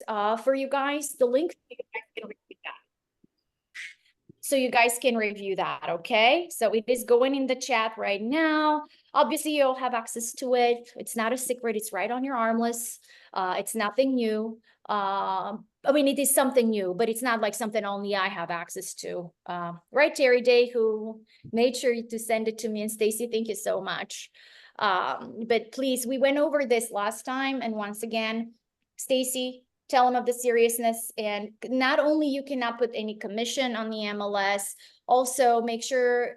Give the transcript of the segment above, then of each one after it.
for you guys, the link so you guys can review that. So you guys can review that, okay? So it is going in the chat right now. Obviously, you'll have access to it. It's not a secret. It's right on your armless. It's nothing new. I mean, it is something new, but it's not like something only I have access to. Right, Terry Day, who made sure to send it to me, and Stacy, thank you so much. But please, we went over this last time, and once again, Stacy, tell them of the seriousness, and not only you cannot put any commission on the MLS, also make sure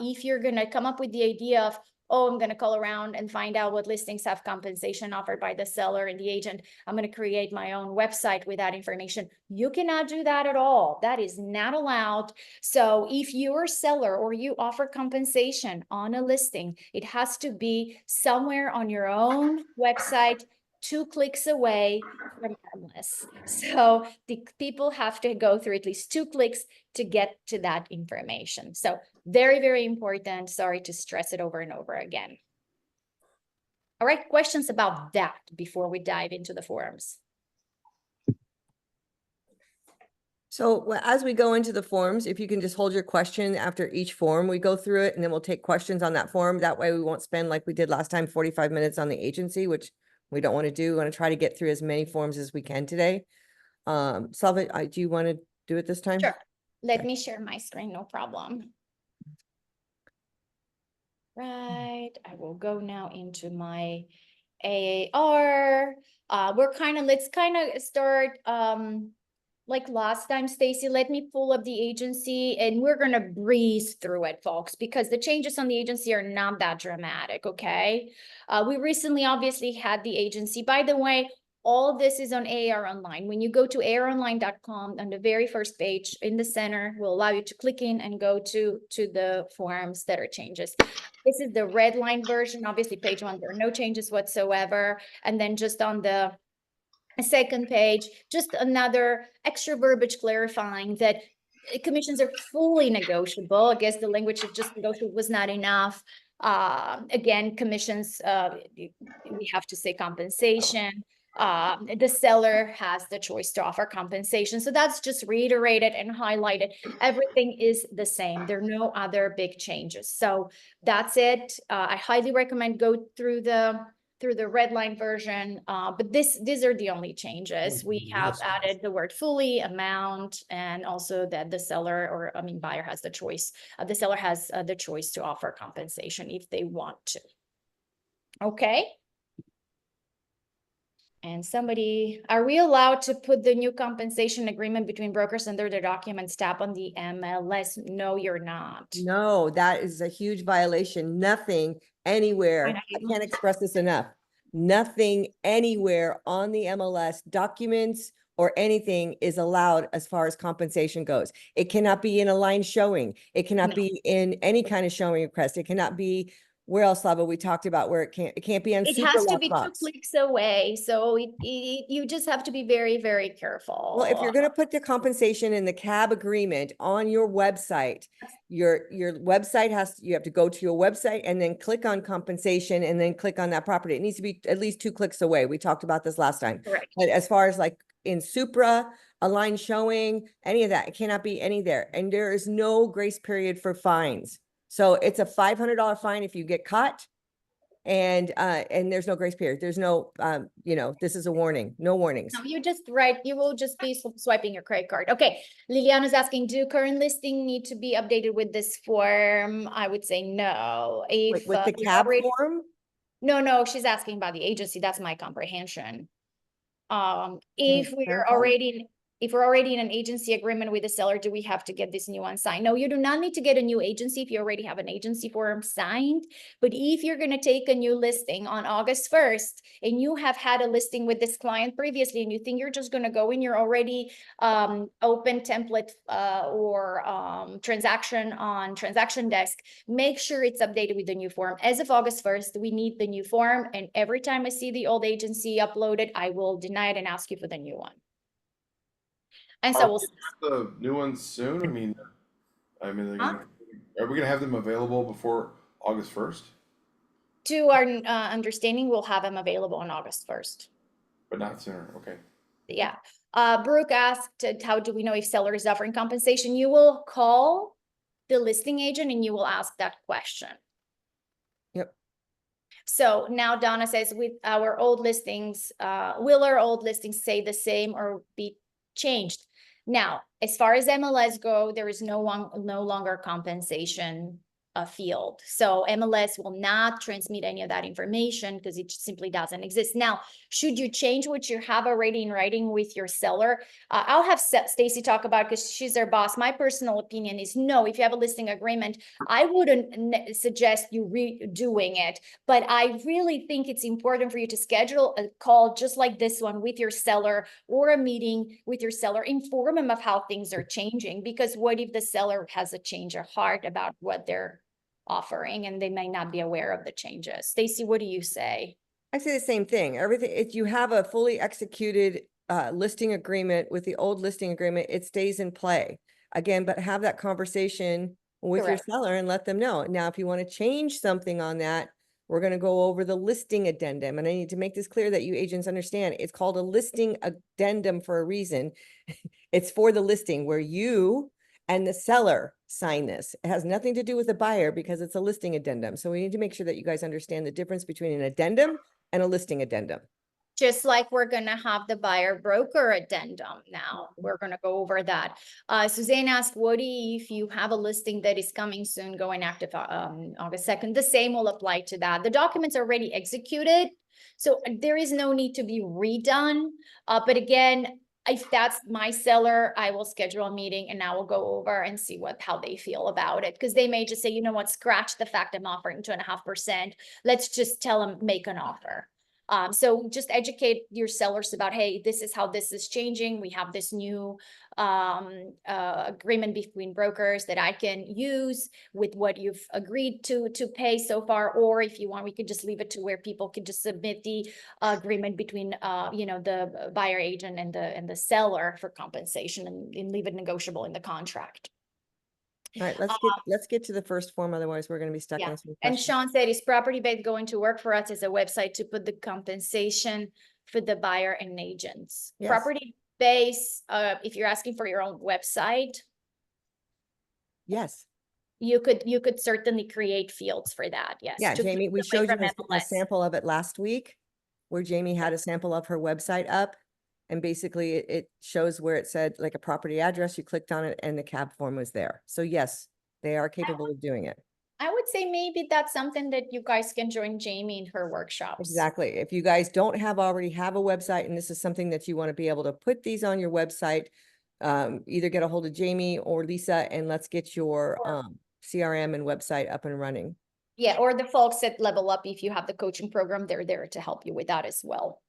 if you're gonna come up with the idea of, oh, I'm gonna call around and find out what listings have compensation offered by the seller and the agent, I'm gonna create my own website with that information. You cannot do that at all. That is not allowed. So if you're a seller or you offer compensation on a listing, it has to be somewhere on your own website, 2 clicks away from harmless. So the people have to go through at least 2 clicks to get to that information. So very, very important. Sorry to stress it over and over again. All right, questions about that before we dive into the forums? So as we go into the forms, if you can just hold your question after each form, we go through it and then we'll take questions on that form. That way we won't spend, like we did last time, 45 minutes on the agency, which we don't want to do. We want to try to get through as many forms as we can today. Salva, do you want to do it this time? Sure. Let me share my screen, no problem. Right, I will go now into my AAR. Let's kind of start like last time, Stacy. Let me pull up the agency and we're gonna breeze through it, folks, because the changes on the agency are not that dramatic, okay? We recently obviously had the agency. By the way, all this is on AAR Online. When you go to aronline.com, on the very first page in the center, will allow you to click in and go to the forms that are changes. This is the red line version. Obviously, page 1, there are no changes whatsoever. And then just on the second page, just another extra verbiage clarifying that commissions are fully negotiable. I guess the language of just negotiable was not enough. Again, commissions, we have to say compensation. The seller has the choice to offer compensation. So that's just reiterated and highlighted. Everything is the same. There are no other big changes. So that's it. I highly recommend go through the red line version, but these are the only changes. We have added the word fully, amount, and also that the seller, or I mean buyer, has the choice. The seller has the choice to offer compensation if they want to. Okay. And somebody, are we allowed to put the new compensation agreement between brokers under their documents tab on the MLS? No, you're not. No, that is a huge violation. Nothing anywhere. I can't express this enough. Nothing anywhere on the MLS documents or anything is allowed as far as compensation goes. It cannot be in a line showing. It cannot be in any kind of showing request. It cannot be, where else, Slava, we talked about where it can't be on it super has to be lockbox. 2 clicks away. So you just have to be very, very careful. Well, if you're going to put the compensation in the cab agreement on your website, your website you have to go to your website and then click on compensation and then click on that property. It needs to be at least 2 clicks away. We talked about this last time. Correct. But as far as like in Supra, a line showing, any of that, it cannot be any there. And there is no grace period for fines. So it's a $500 fine if you get caught. And there's no grace period. There's no, this is a warning, no warnings. No, you will just be swiping your credit card. Okay. Liliana's asking, do current listing need to be updated with this form? I would say no. If with the cab form? No, she's asking about the agency. That's my comprehension. If we're already in an agency agreement with the seller, do we have to get this new one signed? No, you do not need to get a new agency if you already have an agency form signed. But if you're going to take a new listing on August 1st and you have had a listing with this client previously and you think you're just going to go in your already open template or transaction on transaction desk, make sure it's updated with the new form. As of August 1st, we need the new form. And every time I see the old agency uploaded, I will deny it and ask you for the new one. And so we'll the new ones soon. Are we going to have them available before August 1st? To our understanding, we'll have them available on August 1st. But not sooner. Okay. Yeah. Brooke asked, how do we know if seller is offering compensation? You will call the listing agent and you will ask that question. Yep. So now Donna says, with our old listings, will our old listings say the same or be changed? Now, as far as MLS go, there is no longer compensation field. So MLS will not transmit any of that information because it simply doesn't exist. Now, should you change what you have already in writing with your seller? I'll have Stacy talk about, because she's our boss. My personal opinion is no. If you have a listing agreement, I wouldn't suggest you redoing it. But I really think it's important for you to schedule a call just like this one with your seller, or a meeting with your seller, inform them of how things are changing. Because what if the seller has a change of heart about what they're offering and they may not be aware of the changes? Stacy, what do you say? I say the same thing. Everything, if you have a fully executed listing agreement with the old listing agreement, it stays in play. Again, but have that conversation with your Correct. seller and let them know. Now, if you want to change something on that, we're going to go over the listing addendum. And I need to make this clear that you agents understand. It's called a listing addendum for a reason. It's for the listing where you and the seller sign this. It has nothing to do with the buyer because it's a listing addendum. So we need to make sure that you guys understand the difference between an addendum and a listing addendum. Just like we're gonna have the buyer broker addendum now. We're gonna go over that. Suzanne asked, what if you have a listing that is coming soon, going active August 2nd? The same will apply to that. The document's already executed, so there is no need to be redone. But again, if that's my seller, I will schedule a meeting and I will go over and see how they feel about it. Because they may just say, you know what, scratch the fact I'm offering 2.5%. Let's just tell them, make an offer. So just educate your sellers about, hey, this is how this is changing. We have this new agreement between brokers that I can use with what you've agreed to pay so far. Or if you want, we could just leave it to where people can just submit the agreement between the buyer agent and the seller for compensation, and leave it negotiable in the contract. All right, let's get to the first form. Otherwise, we're going to be stuck Yeah. in some And questions. Sean said, is Property Bait going to work for us as a website to put the compensation for the buyer and agents? Yes. Property Base, if you're asking for your own website, Yes. you could certainly create fields for that. Yes. Yeah, to Jamie, keep we it away showed you from a MLS. sample of it last week where Jamie had a sample of her website up. And basically it shows where it said like a property address, you clicked on it and the CAB form was there. So yes, they are capable of doing it. I would say maybe that's something that you guys can join Jamie in her workshops. Exactly. If you guys don't already have a website and this is something that you want to be able to put these on your website, either get a hold of Jamie or Lisa and let's get your CRM and website up and running. Yeah, or the folks at Level Up, if you have the coaching program, they're there to help you with that as well.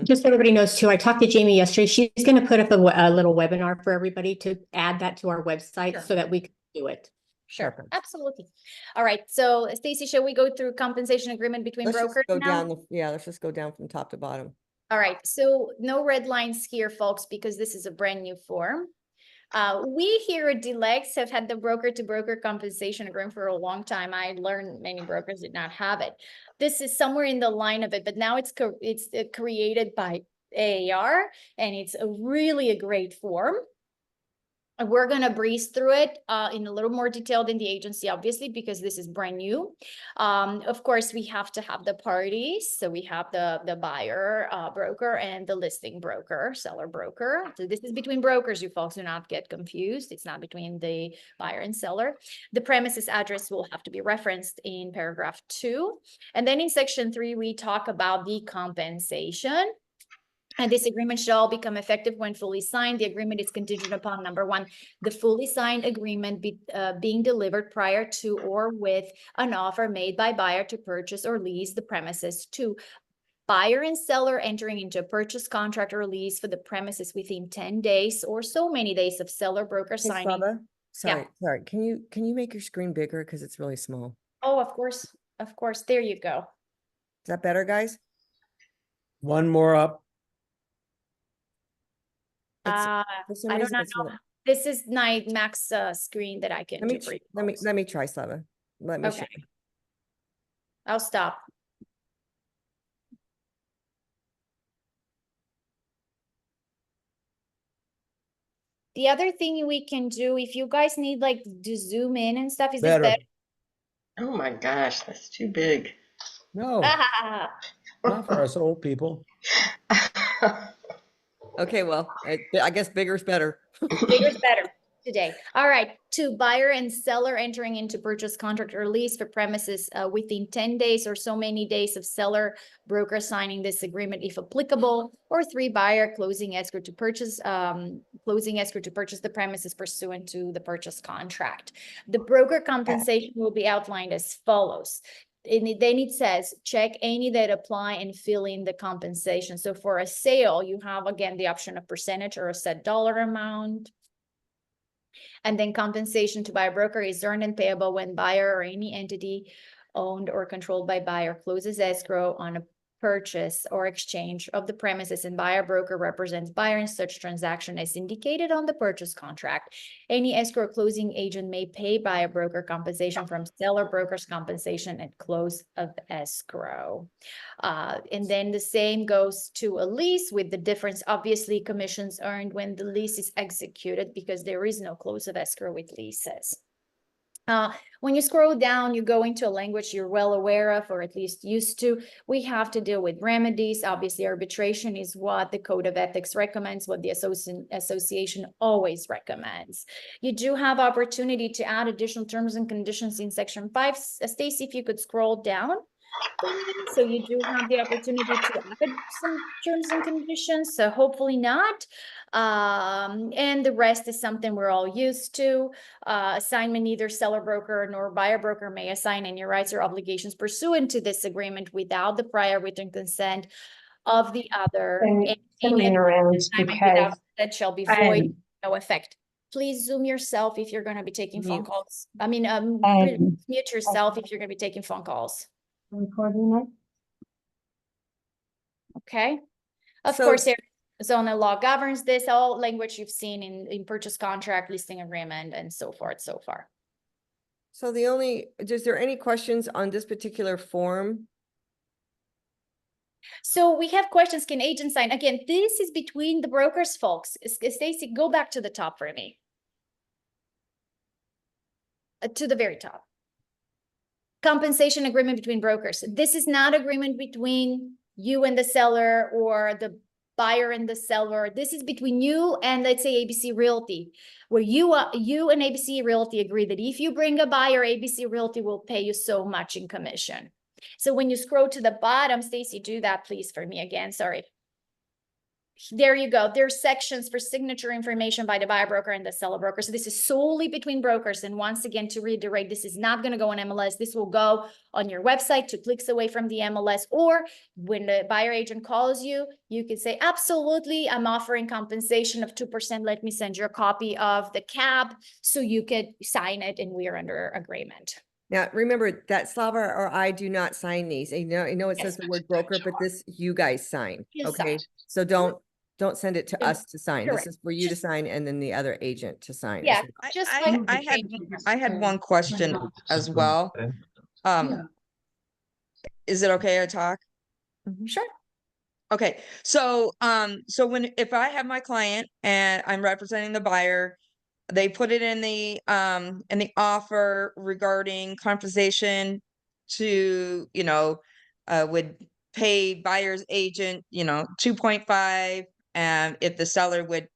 Just so everybody knows too, I talked to Jamie yesterday. She's going to put up a little webinar for everybody to add that to our website. Sure. So that we can do it. Sure, Perfect. absolutely. All right, so Stacy, shall we go through compensation agreement between Let's just brokers go now? down let's just go down from top to bottom. All right, so no red lines here, folks, because this is a brand new form. We here at DLEX have had the broker to broker compensation agreement for a long time. I learned many brokers did not have it. This is somewhere in the line of it, but now it's created by AAR, and it's really a great form. And we're going to breeze through it in a little more detail than the agency, obviously, because this is brand new. Of course, we have to have the parties. So we have the buyer broker and the listing broker, seller broker. So this is between brokers, you folks do not get confused. It's not between the buyer and seller. The premises address will have to be referenced in paragraph 2. And then in section 3, we talk about the compensation. And this agreement shall become effective when fully signed. The agreement is contingent upon, number 1, the fully signed agreement being delivered prior to or with an offer made by buyer to purchase or lease the premises. 2, buyer and seller entering into a purchase contract or lease for the premises within 10 days or so many days of seller broker Hey, signing. Slava, sorry. Can you make your screen bigger? Because it's really small. Oh, of course. Of course. There you go. Is that better, guys? One more up. For some I do reason, not it's know. not. This is my max screen that I can do for you. Let me try, Slava. Let me show Okay. you. I'll stop. The other thing we can do, if you guys need like to zoom in and stuff, is this Better. better? Oh my gosh, that's too big. No, Ah, not for us old people. Okay, well, I guess bigger is better. bigger is better today. All right, 2, buyer and seller entering into purchase contract or lease for premises within 10 days or so many days of seller broker signing this agreement if applicable, or 3, buyer closing escrow to purchase the premises pursuant to the purchase contract. The broker compensation will be outlined as follows. Then it says, check any that apply and fill in the compensation. So for a sale, you have again the option of percentage or a set dollar amount. And then compensation to buyer broker is earned and payable when buyer or any entity owned or controlled by buyer closes escrow on a purchase or exchange of the premises, and buyer broker represents buyer in such transaction as indicated on the purchase contract. Any escrow closing agent may pay buyer broker compensation from seller broker's compensation at close of escrow. And then the same goes to a lease, with the difference, obviously, commissions earned when the lease is executed, because there is no close of escrow with leases. When you scroll down, you go into a language you're well aware of, or at least used to. We have to deal with remedies. Obviously, arbitration is what the Code of Ethics recommends, what the association always recommends. You do have opportunity to add additional terms and conditions in Section 5. Stacy, if you could scroll down. So you do have the opportunity to add some terms and conditions, so hopefully not. And the rest is something we're all used to. Assignment, neither seller broker nor buyer broker may assign any rights or obligations pursuant to this agreement without the prior written consent of the other. And Any fiddling around assignment because without that shall be void, um, no effect. Please zoom yourself if you're going to be taking phone Mute. calls. I mean, mute yourself if you're going to be taking phone calls. recording it. Okay, of So- course, Arizona law governs this, all language you've seen in purchase contract, listing agreement, and so forth so far. So is there any questions on this particular form? So we have questions. Can agent sign? Again, this is between the brokers, folks. Stacy, go back to the top for me. To the very top. Compensation agreement between brokers. This is not agreement between you and the seller or the buyer and the seller. This is between you and, let's say, ABC Realty, where you and ABC Realty agree that if you bring a buyer, ABC Realty will pay you so much in commission. So when you scroll to the bottom, Stacy, do that please for me again. Sorry. There you go. There's sections for signature information by the buyer broker and the seller broker. So this is solely between brokers. And once again, to reiterate, this is not going to go on MLS. This will go on your website 2 clicks away from the MLS. Or when the buyer agent calls you, you can say, absolutely, I'm offering compensation of 2%. Let me send you a copy of the CAB so you could sign it and we are under agreement. Now, remember that Slava or I do not sign these. I know it says the word broker, but this you guys sign. You Okay, sign. so don't send it to us to sign. This Correct. is for you to Just- sign and then the other agent to sign. Yeah, I, just I, like I had one question as well. Is it okay to talk? sure. Okay, so if I have my client and I'm representing the buyer, they put it in the offer regarding compensation to, would pay buyer's agent, 2.5, and if the seller would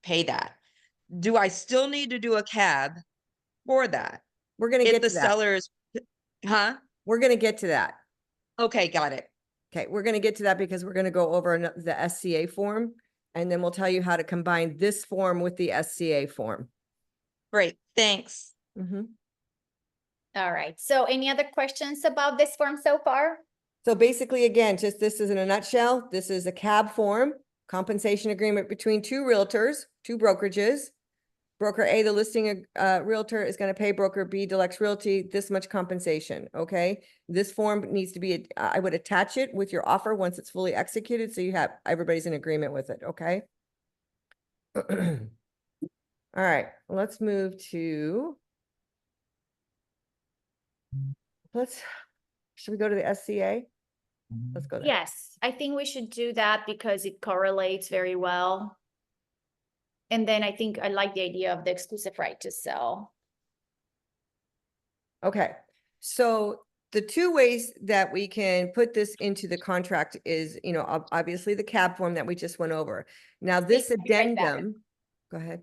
pay that. Do I still need to do a CAB for that? We're gonna If get the to that. seller is, huh? We're gonna get to that. Okay, got it. Okay, we're gonna get to that because we're gonna go over the SCA form, and then we'll tell you how to combine this form with the SCA form. Great, thanks. Mhm. All right. So any other questions about this form so far? So basically, again, just this is in a nutshell, this is a CAB form, compensation agreement between 2 realtors, 2 brokerages. Broker A, the listing realtor, is going to pay broker B, Deluxe Realty, this much compensation, okay? This form needs to be, I would attach it with your offer once it's fully executed, so you have, everybody's in agreement with it, okay? All right, let's move to, should we go to the SCA? Let's go there. Yes, I think we should do that because it correlates very well. And then I think I like the idea of the exclusive right to sell. Okay, so the two ways that we can put this into the contract is, you know, obviously the cab form that we just went over. Now, this I'll be right back. addendum, go ahead.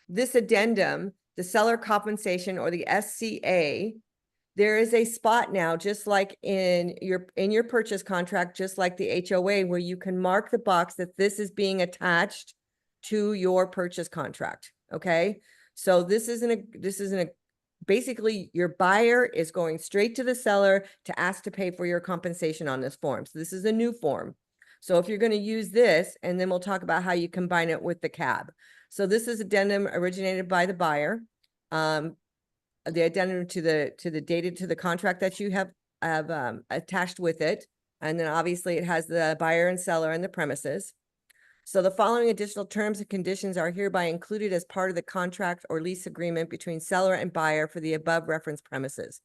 This addendum, the seller compensation or the SCA, there is a spot now, just like in your purchase contract, just like the HOA, where you can mark the box that this is being attached to your purchase contract, okay? So this isn't a, basically your buyer is going straight to the seller to ask to pay for your compensation on this form. So this is a new form. So if you're going to use this, and then we'll talk about how you combine it with the cab. So this is addendum originated by the buyer. The addendum to the dated to the contract that you have attached with it. And then obviously it has the buyer and seller and the premises. So the following additional terms and conditions are hereby included as part of the contract or lease agreement between seller and buyer for the above referenced premises.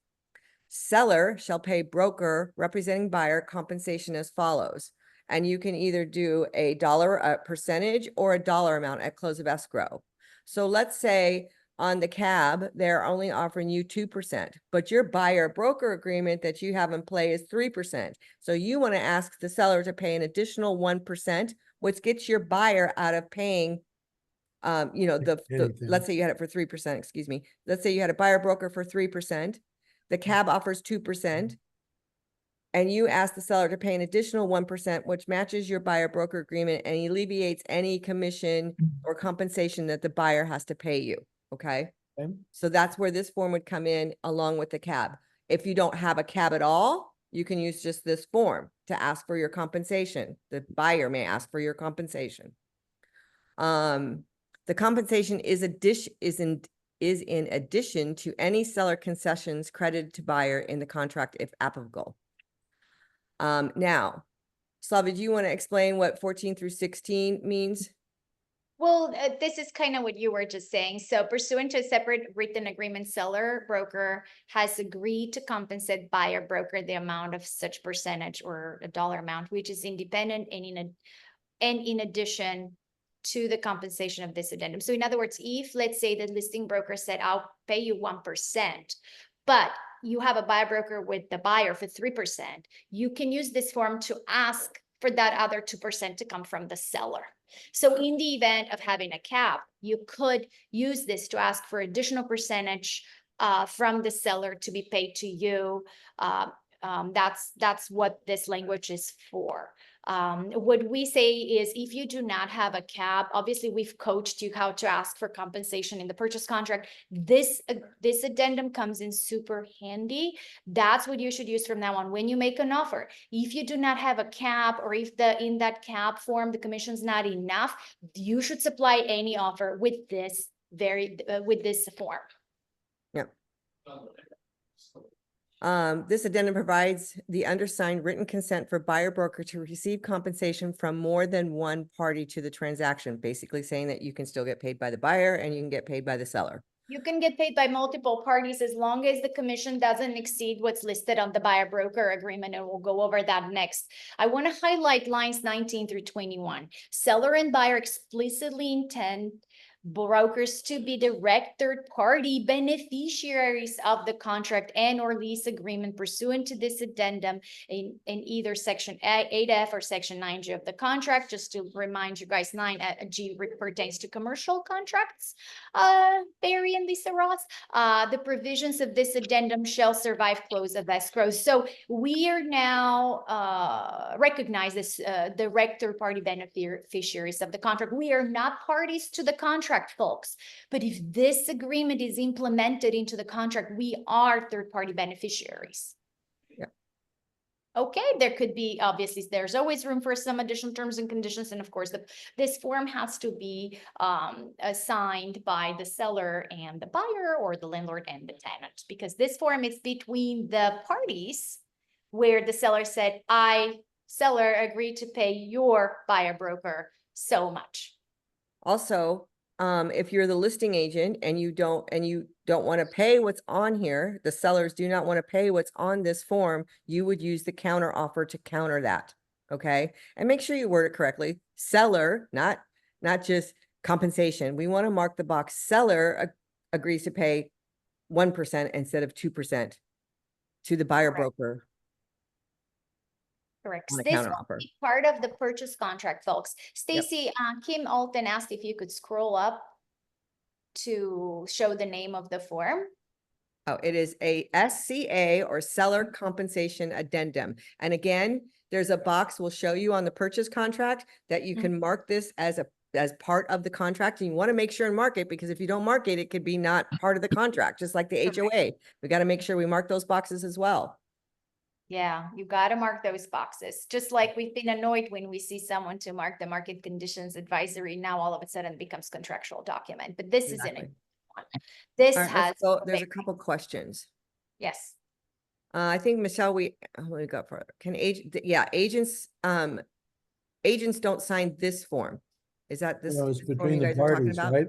Seller shall pay broker representing buyer compensation as follows. And you can either do a dollar percentage or a dollar amount at close of escrow. So let's say on the cab, they're only offering you 2%, but your buyer broker agreement that you have in play is 3%. So you want to ask the seller to pay an additional 1%, which gets your buyer out of paying, you know, Anything. let's say you had it for 3%, excuse me. Let's say you had a buyer broker for 3%. The cab offers 2%. And you ask the seller to pay an additional 1%, which matches your buyer broker agreement and alleviates any commission or compensation that the buyer has to pay you. Okay. Okay. So that's where this form would come in along with the cab. If you don't have a cab at all, you can use just this form to ask for your compensation. The buyer may ask for your compensation. The compensation is in addition to any seller concessions credited to buyer in the contract if applicable. Now, Slava, do you want to explain what 14 through 16 means? Well, this is kind of what you were just saying. So pursuant to a separate written agreement, seller broker has agreed to compensate buyer broker the amount of such percentage or a dollar amount, which is independent and in addition to the compensation of this addendum. So in other words, if let's say the listing broker said, I'll pay you 1%, but you have a buyer broker with the buyer for 3%, you can use this form to ask for that other 2% to come from the seller. So in the event of having a cap, you could use this to ask for additional percentage from the seller to be paid to you. That's what this language is for. What we say is if you do not have a cap, obviously we've coached you how to ask for compensation in the purchase contract. This addendum comes in super handy. That's what you should use from now on when you make an offer. If you do not have a cap, or if in that cap form the commission's not enough, you should supply any offer with this form. This addendum provides the undersigned written consent for buyer broker to receive compensation from more than one party to the transaction, basically saying that you can still get paid by the buyer and you can get paid by the seller. You can get paid by multiple parties as long as the commission doesn't exceed what's listed on the buyer broker agreement, and we'll go over that next. I want to highlight lines 19 through 21. Seller and buyer explicitly intend brokers to be direct third-party beneficiaries of the contract and or lease agreement pursuant to this addendum in either section 8F or section 9G of the contract. Just to remind you guys, 9G pertains to commercial contracts. Barry and Lisa Ross, the provisions of this addendum shall survive close of escrow. So we are now recognized as direct third-party beneficiaries of the contract. We are not parties to the contract, folks. But if this agreement is implemented into the contract, we are third-party beneficiaries. Yeah. Okay, there could be, obviously, there's always room for some additional terms and conditions. And of course, this form has to be signed by the seller and the buyer, or the landlord and the tenant, because this form is between the parties where the seller said, seller, agreed to pay your buyer broker so much. Also, if you're the listing agent and you don't want to pay what's on here, the sellers do not want to pay what's on this form, you would use the counter offer to counter that. Okay. And make sure you word it correctly. Seller, not just compensation, we want to mark the box seller agrees to pay 1% instead of 2% to the buyer Correct. broker Correct. on a This counter will offer. be part of the purchase contract, folks. Yep. Stacy, Kim Alton asked if you could scroll up to show the name of the form. Oh, it is a SCA or seller compensation addendum. And again, there's a box we'll show you on the purchase contract that you can mark this as part of the contract. And you want to make sure and mark it, because if you don't mark it, it could be not part of the contract, just like the HOA. We got to make sure we mark those boxes as well. Yeah, you gotta mark those boxes. Just like we've been annoyed when we see someone to mark the market conditions advisory, now all of a sudden it becomes contractual document, but this isn't Exactly. it. This All right, has. let's go. There's a couple questions. Yes, I think Michelle, we go further. Can agents don't sign this form. Is that this You know, it's form between you the guys are talking parties, about? right?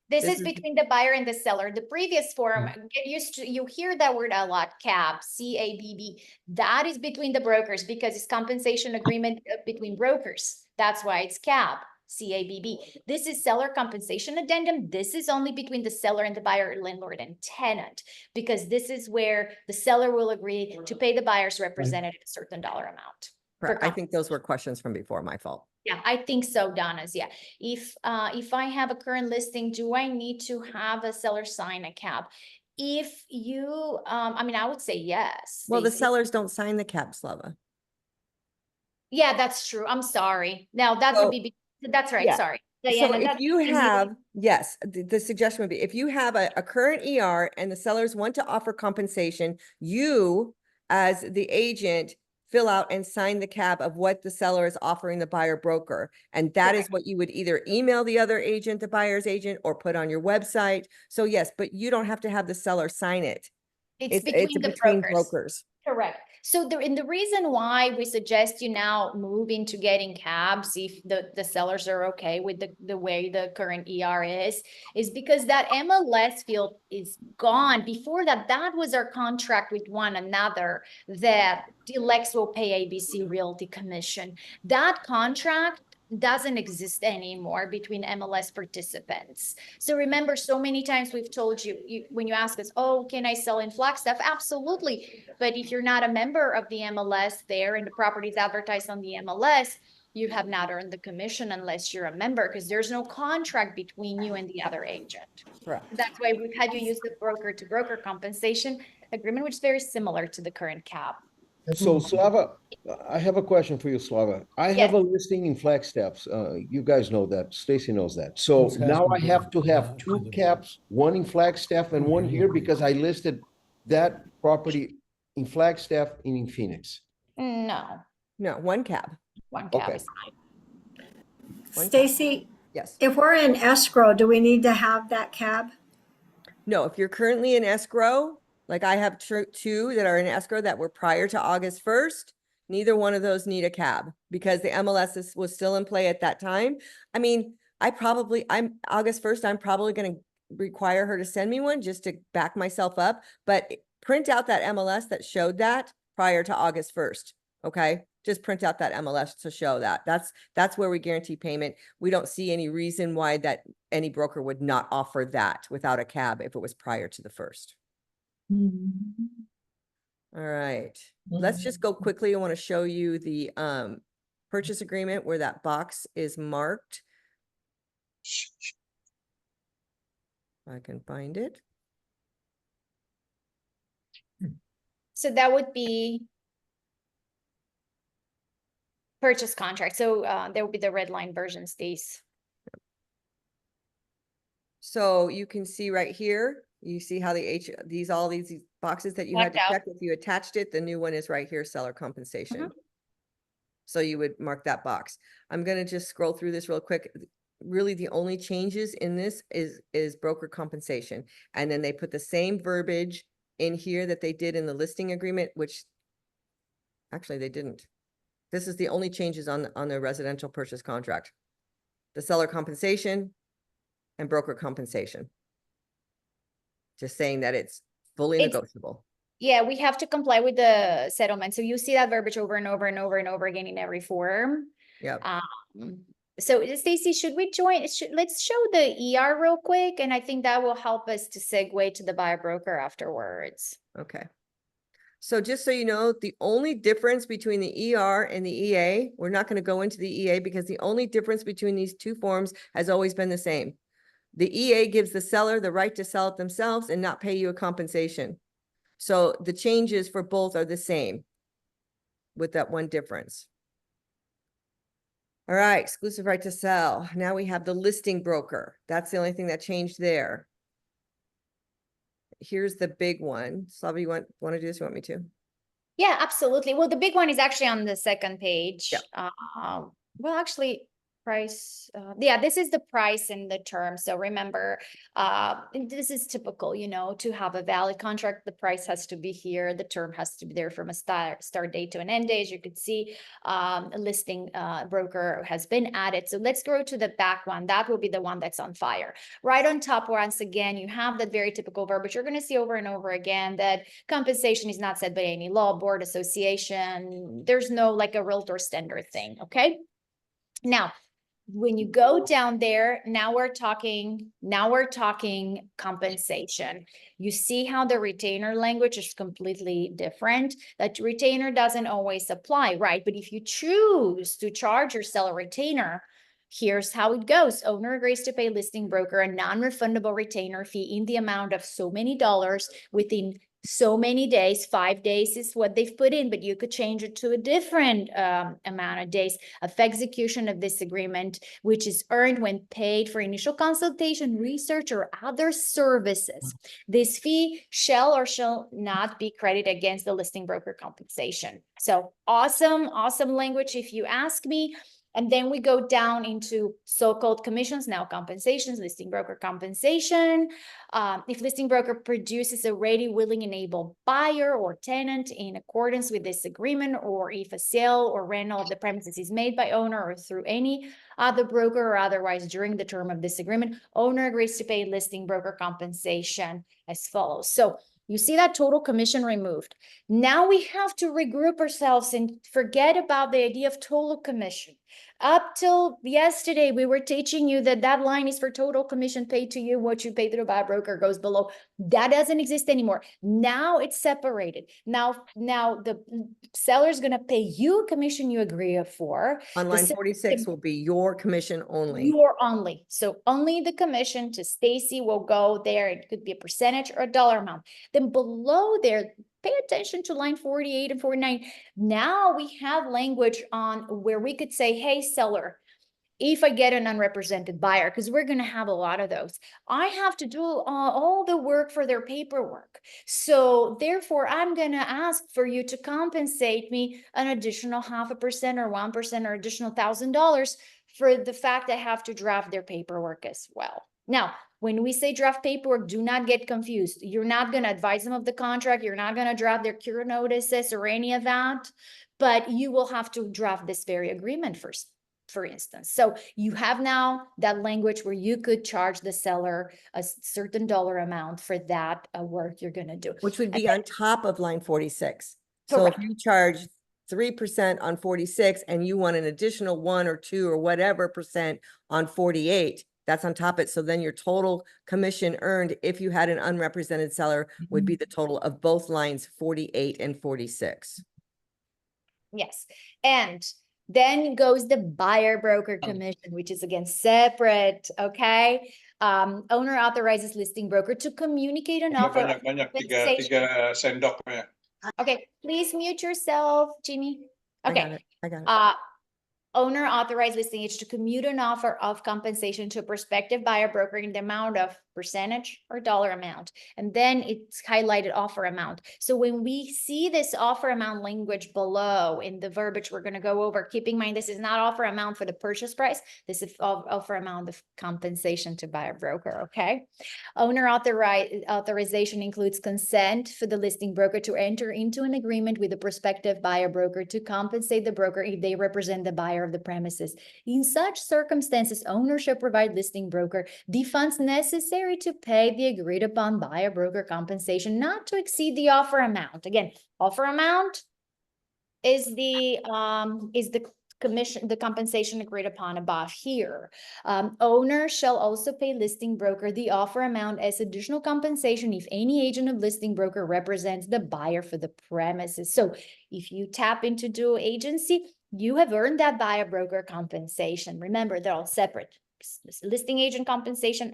this This is is- between the buyer and the seller. The previous form, get used to, you hear that word a lot, CAB, CABB. That is between the brokers because it's compensation agreement between brokers. That's why it's CAB, CABB. This is seller compensation addendum. This is only between the seller and the buyer, landlord and tenant, because this is where the seller will agree to pay the buyer's representative a certain dollar amount. Correct. I think those were questions from before, my fault. Yeah, I think so, Donna's, yeah. If I have a current listing, do I need to have a seller sign a CAB? If you, I mean, I would say yes. Well, the Stacy. sellers don't sign the cap, Slava. Yeah, that's true. I'm sorry. Now that So- would be, that's right, yeah. sorry. So Diana, if that's you what need. have, yes, the suggestion would be, if you have a current ER and the sellers want to offer compensation, you as the agent fill out and sign the cap of what the seller is offering the buyer broker. And that is Correct. what you would either email the other agent, the buyer's agent, or put on your website. So yes, but you don't have to have the seller sign it. It's It's between the between brokers. brokers. Correct. So the reason why we suggest you now move into getting cabs if the sellers are okay with the way the current ER is because that MLS field is gone. Before that, that was our contract with one another that Lex will pay ABC Realty Commission. That contract doesn't exist anymore between MLS participants. So remember, so many times we've told you, when you ask us, oh, can I sell in Flagstaff? Absolutely. But if you're not a member of the MLS there and the property is advertised on the MLS, you have not earned the commission unless you're a member because there's no contract between you and the other agent. Correct. That's why we've had you use the broker to broker compensation agreement, which is very similar to the current CAB. So Slava, I have a question for you, Slava. I have a listing in Flagstaff. You guys know that. Stacy knows that. So This has now to I be have to have done two to the- caps, one in Flagstaff and one here because I listed that property in Flagstaff and in Phoenix. No, No, one cab. one CAB Okay. is fine. One cab. Stacy, Yes. if we're in escrow, do we need to have that cab? No, if you're currently in escrow, like I have two that are in escrow that were prior to August 1st, neither one of those need a cab because the was still in play at that time. I mean, I'm August 1st, I'm probably going to require her to send me one just to back myself up, but print out that MLS that showed that prior to August 1st. Okay. Just print out that MLS to show that. That's where we guarantee payment. We don't see any reason why that any broker would not offer that without a cab if it was prior to the 1st. All right, let's just go quickly. I want to show you the purchase agreement where that box is marked. I can find it. So that would be purchase contract. So there will be the red line version, Stace. So you can see right here, you see how all these boxes that you had to Blacked out. check. If you attached it, the new one is right here, seller compensation. So you would mark that box. I'm going to just scroll through this real quick. Really, the only changes in this is broker compensation. And then they put the same verbiage in here that they did in the listing agreement, which actually they didn't. This is the only changes on the residential purchase contract. The seller compensation and broker compensation. Just saying that it's fully negotiable. Yeah, we have to comply with the settlement. So you see that verbiage over and over and over and over again in every form. Yep. So Stacy, should we join? Let's show the ER real quick, and I think that will help us to segue to the buyer broker afterwards. Okay. So just so you know, the only difference between the ER and the EA, we're not going to go into the EA because the only difference between these two forms has always been the same. The EA gives the seller the right to sell it themselves and not pay you a compensation. So the changes for both are the same with that one difference. All right, exclusive right to sell. Now we have the listing broker. That's the only thing that changed there. Here's the big one. Slava, you want to do this? You want me to? Yeah, absolutely. Well, the big one is actually on the second page. Yeah. Well, actually, price, yeah, this is the price and the term. So remember, this is typical, you know, to have a valid contract, the price has to be here, the term has to be there from a start date to an end date. As you can see, a listing broker has been added. So let's go to the back one. That will be the one that's on fire. Right on top, once again, you have that very typical verb, but you're going to see over and over again that compensation is not set by any law, board, association. There's no like a realtor standard thing. Okay. Now, when you go down there, now we're talking compensation. You see how the retainer language is completely different. That retainer doesn't always apply, right? But if you choose to charge your seller retainer, here's how it goes. Owner agrees to pay listing broker a non-refundable retainer fee in the amount of so many dollars within so many days. 5 days is what they've put in, but you could change it to a different amount of days of execution of this agreement, which is earned when paid for initial consultation, research, or other services. This fee shall or shall not be credited against the listing broker compensation. So awesome language, if you ask me. And then we go down into so-called commissions, now compensations, listing broker compensation. If listing broker produces a ready, willing, and able buyer or tenant in accordance with this agreement, or if a sale or rental of the premises is made by owner or through any other broker or otherwise during the term of this agreement, owner agrees to pay listing broker compensation as follows. So you see that total commission removed. Now we have to regroup ourselves and forget about the idea of total commission. Up till yesterday, we were teaching you that that line is for total commission paid to you. What you pay to the buyer broker goes below. That doesn't exist anymore. Now it's separated. Now the seller is going to pay you a commission you agree for. On line 46 will be your commission only. Your only. So only the commission to Stacy will go there. It could be a percentage or a dollar amount. Then below there, pay attention to line 48 and 49. Now we have language on where we could say, hey, seller, if I get an unrepresented buyer, because we're going to have a lot of those, I have to do all the work for their paperwork. So therefore, I'm going to ask for you to compensate me an additional 0.5% or 1% or additional $1,000 for the fact I have to draft their paperwork as well. Now, when we say draft paperwork, do not get confused. You're not going to advise them of the contract. You're not going to draft their cure notices or any of that, but you will have to draft this very agreement first, for instance. So you have now that language where you could charge the seller a certain dollar amount for that work you're going to do. Which would be on top of line 46. So if Correct. you charge 3% on 46 and you want an additional 1 or 2 or whatever percent on 48, that's on top of it. So then your total commission earned, if you had an unrepresented seller, would be the total of both lines 48 and 46. Yes. And then goes the buyer broker commission, which is again separate. Okay. Owner authorizes listing broker to communicate an offer. of compensation. tiga sendok ya. Okay, please mute yourself, Jimmy. Okay. I got it. Owner authorized listing agent to commute an offer of compensation to a prospective buyer broker in the amount of percentage or dollar amount. And then it's highlighted offer amount. So when we see this offer amount language below in the verbiage we're going to go over, keep in mind, this is not offer amount for the purchase price. This is offer amount of compensation to buyer broker. Okay. Owner authorization includes consent for the listing broker to enter into an agreement with the prospective buyer broker to compensate the broker if they represent the buyer of the premises. In such circumstances, owner shall provide listing broker the funds necessary to pay the agreed upon buyer broker compensation not to exceed the offer amount. Again, offer amount is the the compensation agreed upon above here. Owner shall also pay listing broker the offer amount as additional compensation if any agent of listing broker represents the buyer for the premises. So if you tap into dual agency, you have earned that buyer broker compensation. Remember, they're all separate. Listing agent compensation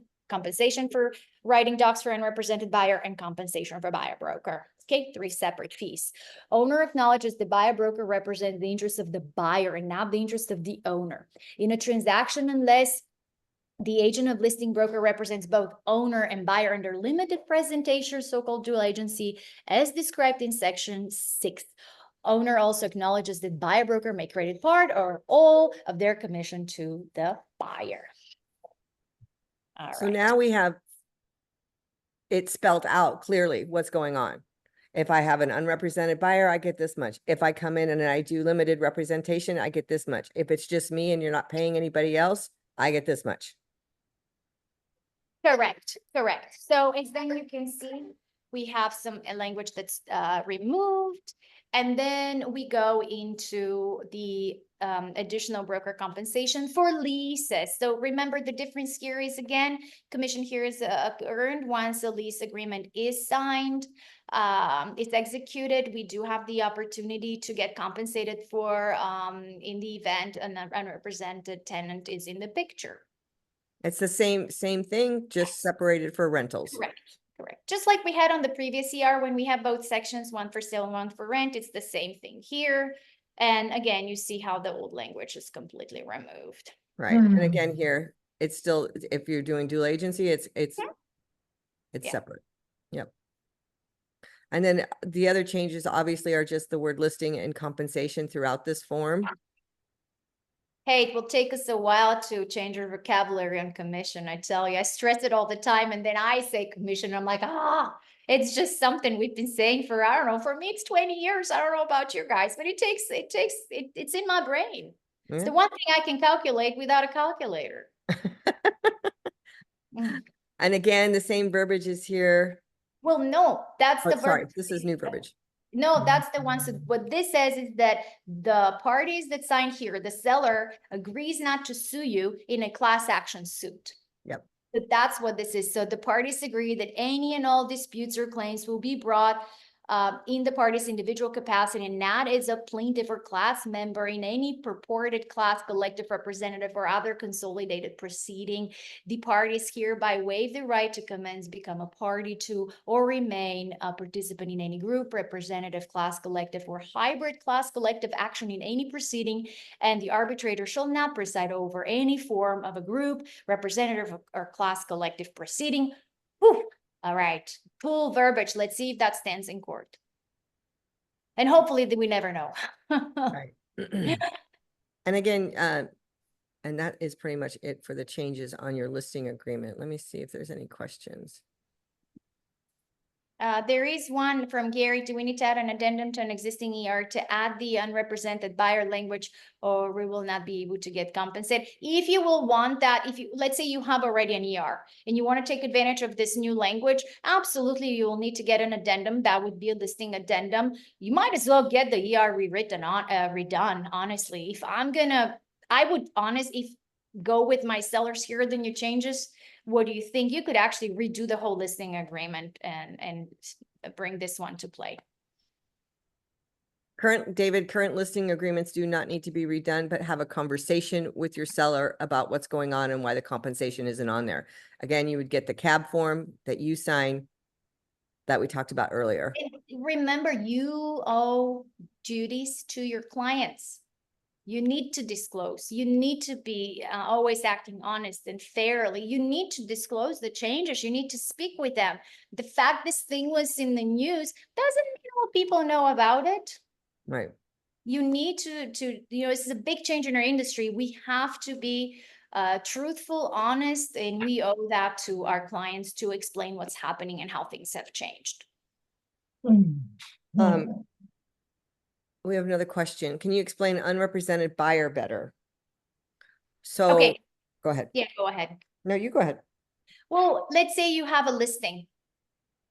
for writing docs for unrepresented buyer, and compensation for buyer broker. Okay, 3 separate fees. Owner acknowledges the buyer broker represents the interest of the buyer and not the interest of the owner. In a transaction, unless the agent of listing broker represents both owner and buyer under limited presentation, so-called dual agency, as described in section 6. Owner also acknowledges that buyer broker may credit part or all of their commission to the buyer. All So right. now we have it spelled out clearly what's going on. If I have an unrepresented buyer, I get this much. If I come in and I do limited representation, I get this much. If it's just me and you're not paying anybody else, I get this much. Correct. So as then you can see, we have some language that's removed, and then we go into the additional broker compensation for leases. So remember, the difference here is, again, commission here is earned once a lease agreement is signed, it's executed. We do have the opportunity to get compensated for in the event an unrepresented tenant is in the picture. It's the same thing, just separated for rentals. Correct. Just like we had on the previous ER when we have both sections, one for sale and one for rent, it's the same thing here. And again, you see how the old language is completely removed. Right. And again, here, it's still, if you're doing dual agency, it's Yeah. separate. Yep. And then the other changes obviously are just the word listing and compensation throughout this form. Hey, it will take us a while to change our vocabulary on commission. I tell you, I stress it all the time. And then I say commission. I'm like, it's just something we've been saying for, I don't know, for me, it's 20 years. I don't know about you guys, but it's in my brain. It's the one thing I can calculate without a calculator. And again, the same verbiage is here. Well, no, that's the Sorry, verb. this is new verbiage. No, that's the one. So what this says is that the parties that sign here, the seller agrees not to sue you in a class action suit. Yep. But that's what this is. So the parties agree that any and all disputes or claims will be brought in the party's individual capacity, and not as a plaintiff or class member in any purported class, collective, representative, or other consolidated proceeding. The parties hereby waive the right to commence, become a party to, or remain a participant in any group, representative, class, collective, or hybrid class collective action in any proceeding, and the arbitrator shall not preside over any form of a group, representative, or class collective proceeding. Whew. All right, cool verbiage. Let's see if that stands in court. And hopefully we never know. Right. And again, and that is pretty much it for the changes on your listing agreement. Let me see if there's any questions. There is one from Gary. Do we need to add an addendum to an existing ER to add the unrepresented buyer language, or we will not be able to get compensated? If you will want that, let's say you have already an ER and you want to take advantage of this new language, absolutely, you will need to get an addendum. That would be a listing addendum. You might as well get the ER redone, honestly. I would honestly go with my sellers here, the new changes. What do you think? You could actually redo the whole listing agreement and bring this one to play. Current listing agreements do not need to be redone, but have a conversation with your seller about what's going on and why the compensation isn't on there. Again, you would get the CAB form that you sign that we talked about earlier. And remember, you owe duties to your clients. You need to disclose. You need to be always acting honest and fairly. You need to disclose the changes. You need to speak with them. The fact this thing was in the news doesn't mean all people know about it. Right. You need to, this is a big change in our industry. We have to be truthful, honest, and we owe that to our clients to explain what's happening and how things have changed. We have another question. Can you explain unrepresented buyer better? So, Okay. Go ahead. Yeah, go ahead. No, you go ahead. Well, let's say you have a listing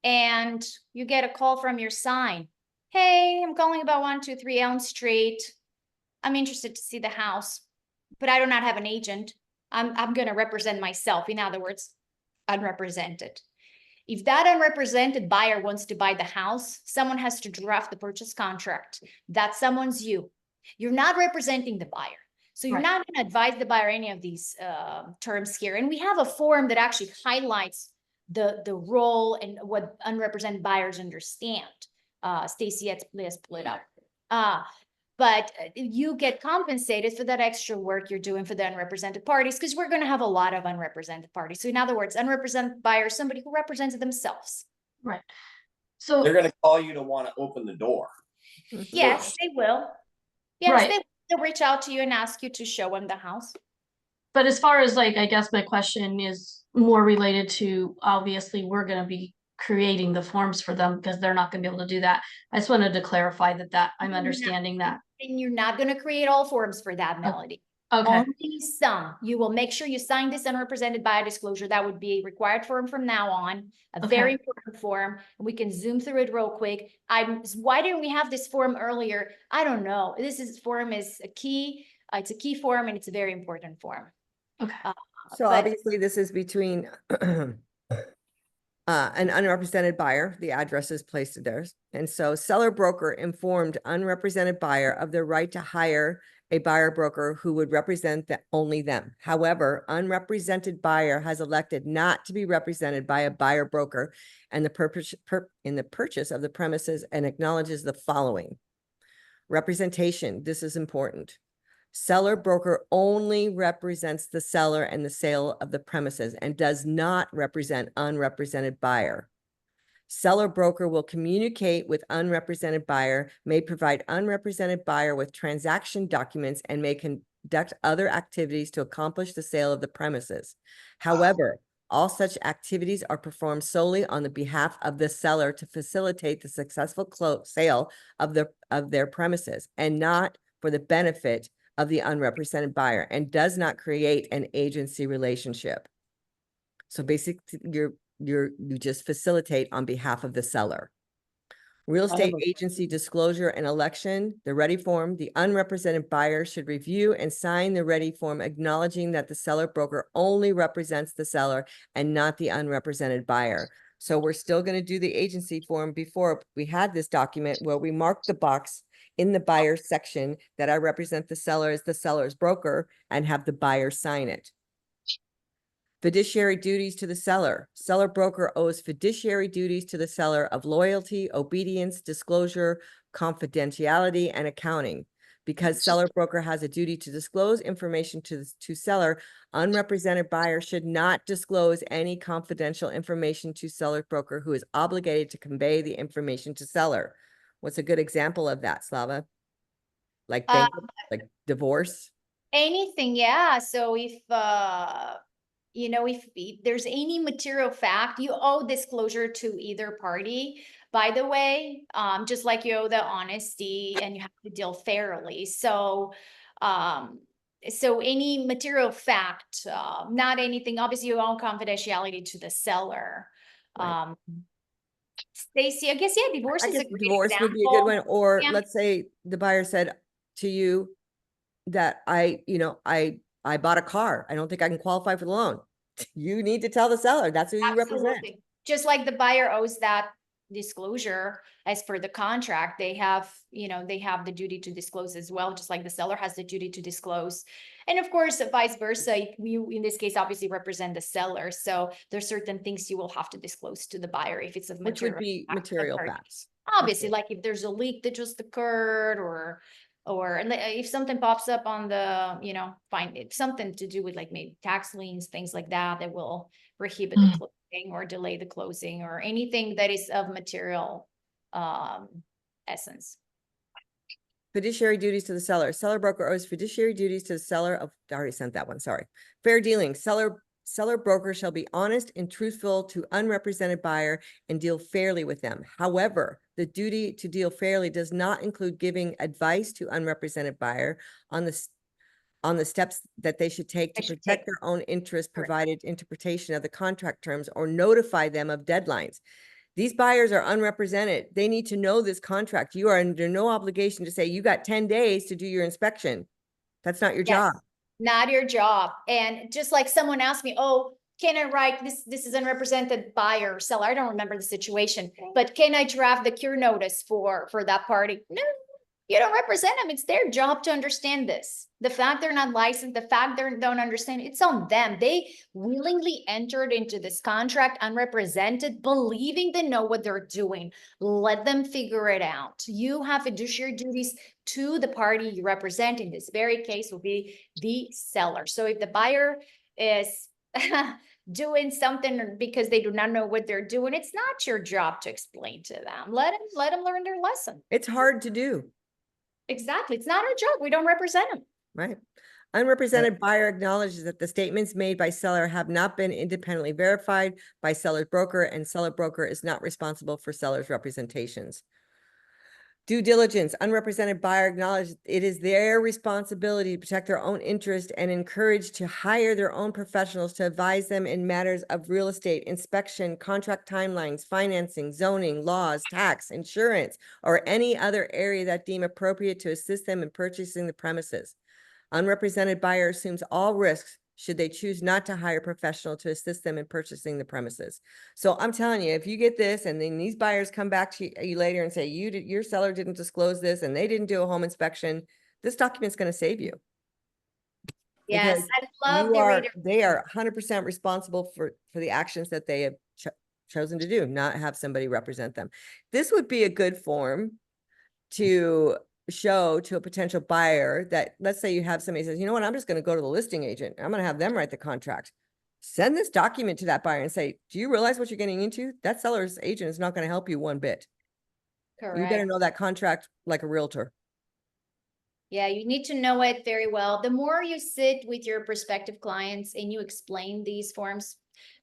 and you get a call from your sign. Hey, I'm calling about 123 Elm Street. I'm interested to see the house, but I do not have an agent. I'm gonna represent myself. In other words, unrepresented. If that unrepresented buyer wants to buy the house, someone has to draft the purchase contract. That someone's you. You're not representing the buyer. So you're Right. not going to advise the buyer any of these terms here. And we have a form that actually highlights the role and what unrepresented buyers understand. Stacy has split up. But you get compensated for that extra work you're doing for the unrepresented parties, because we're going to have a lot of unrepresented parties. So in other words, unrepresented buyer, somebody who represents themselves. Right. So, They're gonna call you to want to open the door. Yes, they will. Yes, Right. they'll reach out to you and ask you to show them the house. but as far as like, I guess my question is more related to, obviously, we're gonna be creating the forms for them because they're not gonna be able to do that. I just wanted to clarify that I'm You're not- understanding that. And you're not going to create all forms for that, Melody. Okay, Only some. You will make sure you sign this unrepresented buyer disclosure. That would be a required form from now on, a very important form. And we can zoom through it real quick. Why didn't we have this form earlier? I don't know. Form is a key. It's a key form and it's a very important form. okay. So But- obviously this is between an unrepresented buyer, the address is placed there. And so seller broker informed unrepresented buyer of their right to hire a buyer broker who would represent only them. However, unrepresented buyer has elected not to be represented by a buyer broker and in the purchase of the premises, and acknowledges the following. Representation, this is important. Seller broker only represents the seller and the sale of the premises and does not represent unrepresented buyer. Seller broker will communicate with unrepresented buyer, may provide unrepresented buyer with transaction documents, and may conduct other activities to accomplish the sale of the premises. However, all such activities are performed solely on the behalf of the seller to facilitate the successful sale of their premises, and not for the benefit of the unrepresented buyer, and does not create an agency relationship. So basically, you just facilitate on behalf of the seller. Real estate agency disclosure and election, the ready form, the unrepresented buyer should review and sign the ready form, acknowledging that the seller broker only represents the seller and not the unrepresented buyer. So we're still going to do the agency form. Before we had this document where we marked the box in the buyer section that I represent the seller as the seller's broker and have the buyer sign it. Fiduciary duties to the seller. Seller broker owes fiduciary duties to the seller of loyalty, obedience, disclosure, confidentiality, and accounting. Because seller broker has a duty to disclose information to seller, unrepresented buyer should not disclose any confidential information to seller broker who is obligated to convey the information to seller. What's a good example of that, Slava? Like divorce? Anything, yeah. So if if there's any material fact, you owe disclosure to either party, by the way, just like you owe the honesty and you have to deal fairly. So any material fact, not anything, obviously you own confidentiality to the seller. Right. Stacy, I guess, yeah, divorce is a great Divorce would be a good one. Or let's say the buyer said to you that I bought a car. I don't think I can qualify for the loan. You need to tell the seller. That's who you represent. Absolutely. Just like the buyer owes that disclosure as per the contract, they have the duty to disclose as well, just like the seller has the duty to disclose. And of course, vice versa, you in this case obviously represent the seller. So there's certain things you will have to disclose to the buyer if it's of Which would be material facts. Obviously, like if there's a leak that just occurred, or if something pops up on the, find it something to do with like maybe tax liens, things like that, that will prohibit the closing or delay the closing, or anything that is of material essence. Fiduciary duties to the seller. Seller broker owes fiduciary duties to the seller of, I already sent that one, sorry. Fair dealing. Seller broker shall be honest and truthful to unrepresented buyer and deal fairly with them. However, the duty to deal fairly does not include giving advice to unrepresented buyer on the steps that they should take to protect their own interests, provided interpretation of the contract terms, or notify them of deadlines. These buyers are unrepresented. They need to know this contract. You are under no obligation to say you got 10 days to do your inspection. That's not your Yes, job. not your job. And just like someone asked me, oh, can I write this is unrepresented buyer or seller? I don't remember the situation, but can I draft the cure notice for that party? No, you don't represent them. It's their job to understand this. The fact they're not licensed, the fact they don't understand, it's on them. They willingly entered into this contract unrepresented, believing they know what they're doing. Let them figure it out. You have fiduciary duties to the party you represent. In this very case will be the seller. So if the buyer is doing something because they do not know what they're doing, it's not your job to explain to them. Let them learn their lesson. It's hard to do. Exactly. It's not our job. We don't represent them. Right. Unrepresented buyer acknowledges that the statements made by seller have not been independently verified by seller's broker, and seller broker is not responsible for seller's representations. Due diligence, unrepresented buyer acknowledges it is their responsibility to protect their own interest and encourage to hire their own professionals to advise them in matters of real estate, inspection, contract timelines, financing, zoning, laws, tax, insurance, or any other area that deem appropriate to assist them in purchasing the premises. Unrepresented buyer assumes all risks should they choose not to hire a professional to assist them in purchasing the premises. So I'm telling you, if you get this and then these buyers come back to you later and say, your seller didn't disclose this and they didn't do a home inspection, this document's going to save you. Yes, Because I love the reader. they are 100% responsible for the actions that they have chosen to do, not have somebody represent them. This would be a good form to show to a potential buyer that, let's say you have somebody says, you know what, I'm just going to go to the listing agent. I'm going to have them write the contract. Send this document to that buyer and say, do you realize what you're getting into? That seller's agent is not going to help you one bit. Correct. You better know that contract like a realtor. Yeah, you need to know it very well. The more you sit with your prospective clients and you explain these forms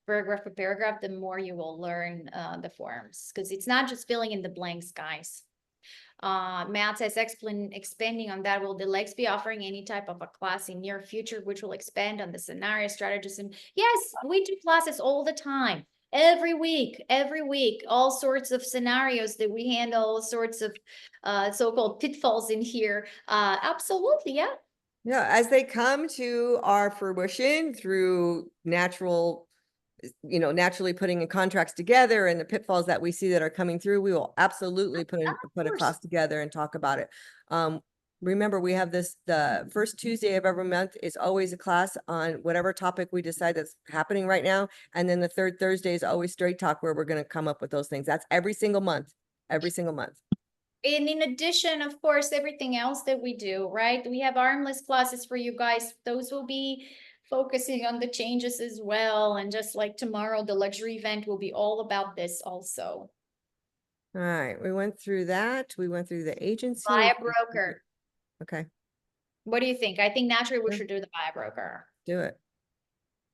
paragraph for paragraph, the more you will learn the forms, because it's not just filling in the blanks, guys. Matt says, expanding on that, will the legs be offering any type of a class in near future, which will expand on the scenario strategies? And yes, we do classes all the time. Every week, all sorts of scenarios that we handle, all sorts of so-called pitfalls in here. Absolutely, yeah. Yeah, as they come to our fruition through naturally putting in contracts together and the pitfalls that we see that are coming through, we will absolutely put a class together and talk about it. Remember, we have the first Tuesday of every month is always a class on whatever topic we decide that's happening right now. And then the third Thursday is always straight talk, where we're going to come up with those things. That's every single month. And in addition, of course, everything else that we do, right? We have armless classes for you guys. Those will be focusing on the changes as well. And just like tomorrow, the luxury event will be all about this also. All right. We went through that. We went through the agency. Buy a broker. Okay. What do you think? I think naturally we should do the buy a broker. Do it.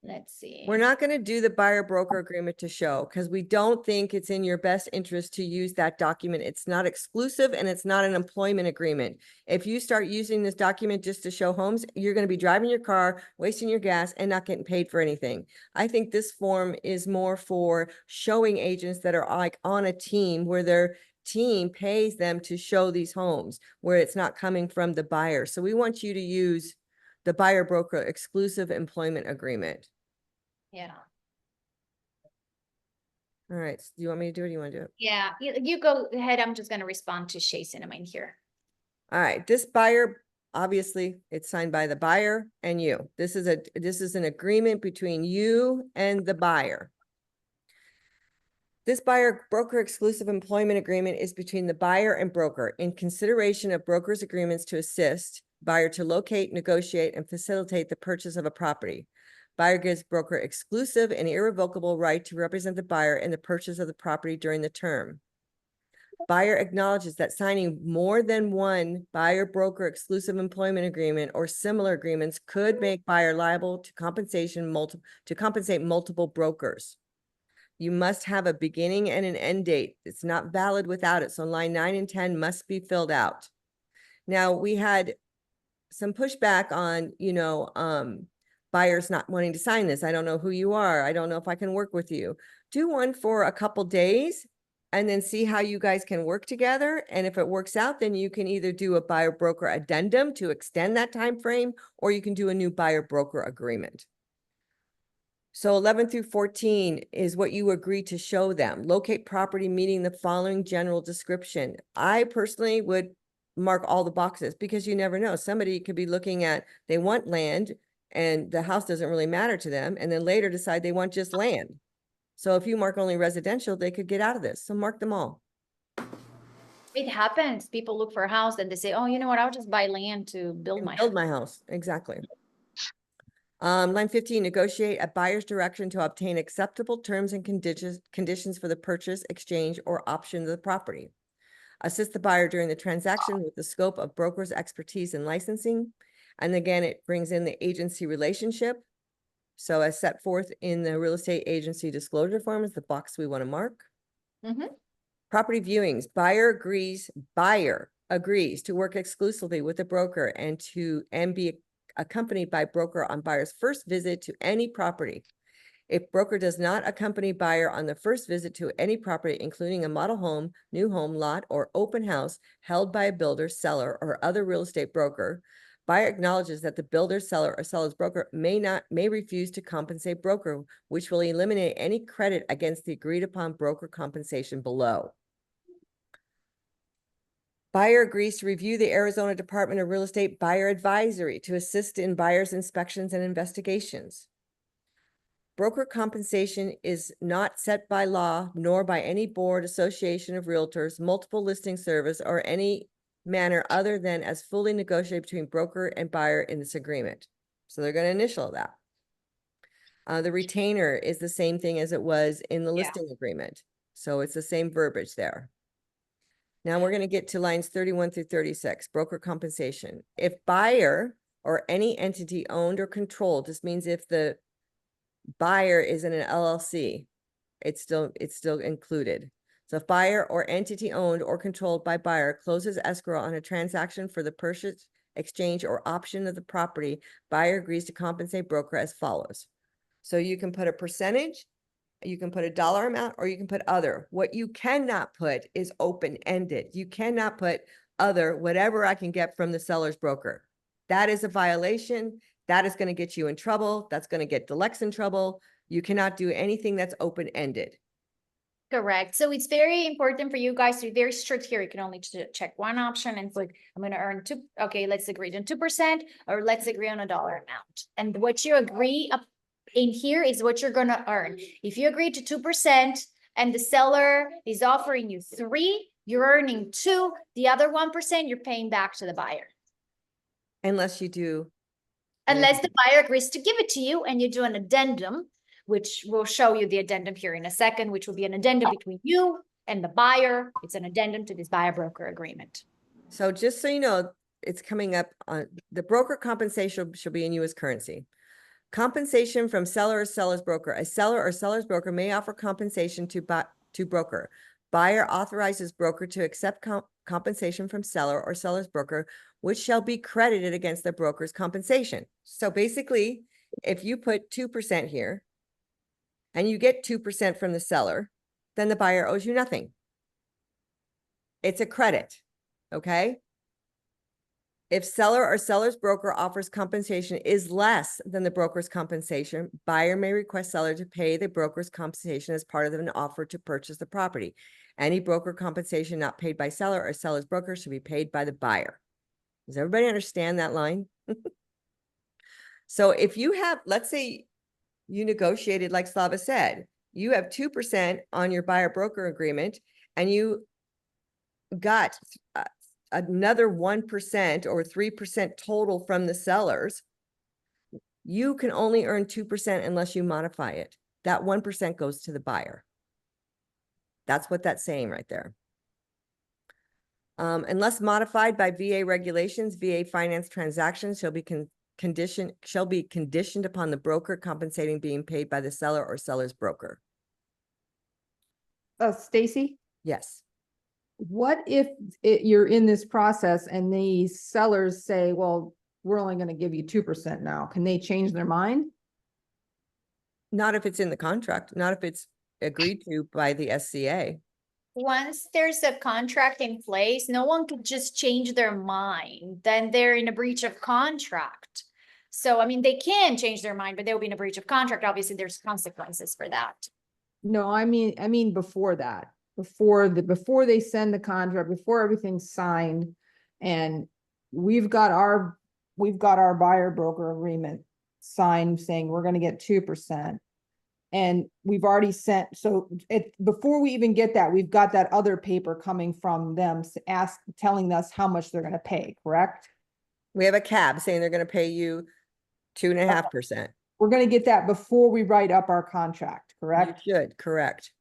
Let's see. We're not going to do the buyer broker agreement to show, because we don't think it's in your best interest to use that document. It's not exclusive and it's not an employment agreement. If you start using this document just to show homes, you're going to be driving your car, wasting your gas, and not getting paid for anything. I think this form is more for showing agents that are like on a team, where their team pays them to show these homes, where it's not coming from the buyer. So we want you to use the buyer broker exclusive employment agreement. Yeah. All right. Do you want me to do it? Or do you want to do it? Yeah, you go ahead. I'm just going to respond to Shay Cinnamon here. All right. This buyer, obviously, it's signed by the buyer and you. This is an agreement between you and the buyer. This buyer broker exclusive employment agreement is between the buyer and broker in consideration of broker's agreements to assist buyer to locate, negotiate, and facilitate the purchase of a property. Buyer gives broker exclusive and irrevocable right to represent the buyer in the purchase of the property during the term. Buyer acknowledges that signing more than one buyer broker exclusive employment agreement or similar agreements could make buyer liable to compensate multiple brokers. You must have a beginning and an end date. It's not valid without it. So line 9 and 10 must be filled out. Now, we had some pushback on, buyers not wanting to sign this. I don't know who you are. I don't know if I can work with you. Do one for a couple days and then see how you guys can work together. And if it works out, then you can either do a buyer broker addendum to extend that time frame, or you can do a new buyer broker agreement. So 11 through 14 is what you agree to show them. Locate property meeting the following general description. I personally would mark all the boxes, because you never know. Somebody could be looking at, they want land and the house doesn't really matter to them, and then later decide they want just land. So if you mark only residential, they could get out of this. So mark them all. It happens. People look for a house and they say, oh, you know what? I'll just buy land to build And my build house. my house, exactly. Line 15, negotiate a buyer's direction to obtain acceptable terms and conditions for the purchase, exchange, or option of the property. Assist the buyer during the transaction with the scope of broker's expertise and licensing. And again, it brings in the agency relationship. So as set forth in the real estate agency disclosure form is the box we want to mark. Mhm. Property viewings, buyer agrees to work exclusively with the broker and be accompanied by broker on buyer's first visit to any property. If broker does not accompany buyer on the first visit to any property, including a model home, new home, lot, or open house held by a builder, seller, or other real estate broker, buyer acknowledges that the builder, seller, or seller's broker may refuse to compensate broker, which will eliminate any credit against the agreed upon broker compensation below. Buyer agrees to review the Arizona Department of Real Estate Buyer Advisory to assist in buyer's inspections and investigations. Broker compensation is not set by law, nor by any board, association of realtors, multiple listing service, or any manner other than as fully negotiated between broker and buyer in this agreement. So they're going to initial that. The retainer is the same thing as it was in the listing agreement. So it's the same verbiage there. Now we're going to get to lines 31 through 36, broker compensation. If buyer or any entity owned or controlled, this means if the buyer is in an LLC, it's still included. So if buyer or entity owned or controlled by buyer closes escrow on a transaction for the purchase, exchange, or option of the property, buyer agrees to compensate broker as follows. So you can put a percentage, you can put a dollar amount, or you can put other. What you cannot put is open-ended. You cannot put other, whatever I can get from the seller's broker. That is a violation. That is going to get you in trouble. That's going to get Deluxe in trouble. You cannot do anything that's open-ended. Correct. So it's very important for you guys to be very strict here. You can only check one option and it's like, I'm going to earn 2. Okay, let's agree on 2% or let's agree on a dollar amount. And what you agree in here is what you're going to earn. If you agree to 2% and the seller is offering you 3, you're earning 2. The other 1% you're paying back to the buyer. Unless you do. Unless the buyer agrees to give it to you and you do an addendum, which we'll show you the addendum here in a second, which will be an addendum between you and the buyer. It's an addendum to this buyer broker agreement. So just so you know, it's coming up on the broker compensation shall be in U.S. currency. Compensation from seller or seller's broker. A seller or seller's broker may offer compensation to broker. Buyer authorizes broker to accept compensation from seller or seller's broker, which shall be credited against the broker's compensation. So basically, if you put 2% here and you get 2% from the seller, then the buyer owes you nothing. It's a credit, okay? If seller or seller's broker offers compensation is less than the broker's compensation, buyer may request seller to pay the broker's compensation as part of an offer to purchase the property. Any broker compensation not paid by seller or seller's broker should be paid by the buyer. Does everybody understand that line? So if you have, let's say you negotiated, like Slava said, you have 2% on your buyer broker agreement and you got another 1% or 3% total from the sellers, you can only earn 2% unless you modify it. That 1% goes to the buyer. That's what that's saying right there. Unless modified by VA regulations, VA finance transactions shall be conditioned upon the broker compensating being paid by the seller or seller's broker. Stacy, Yes. what if you're in this process and the sellers say, well, we're only going to give you 2% now? Can they change their mind? Not if it's in the contract, not if it's agreed to by the SCA. once there's a contract in place, no one could just change their mind. Then they're in a breach of contract. So, I mean, they can change their mind, but they'll be in a breach of contract. Obviously, there's consequences for that. No, I mean before that, before they send the contract, before everything's signed. And we've got our buyer broker agreement signed saying we're gonna get 2%. And we've already sent, so before we even get that, we've got that other paper coming from them telling us how much they're gonna pay, correct? We have a cab saying they're gonna pay you 2.5%. We're gonna get that before we write up our contract, You correct? should, correct.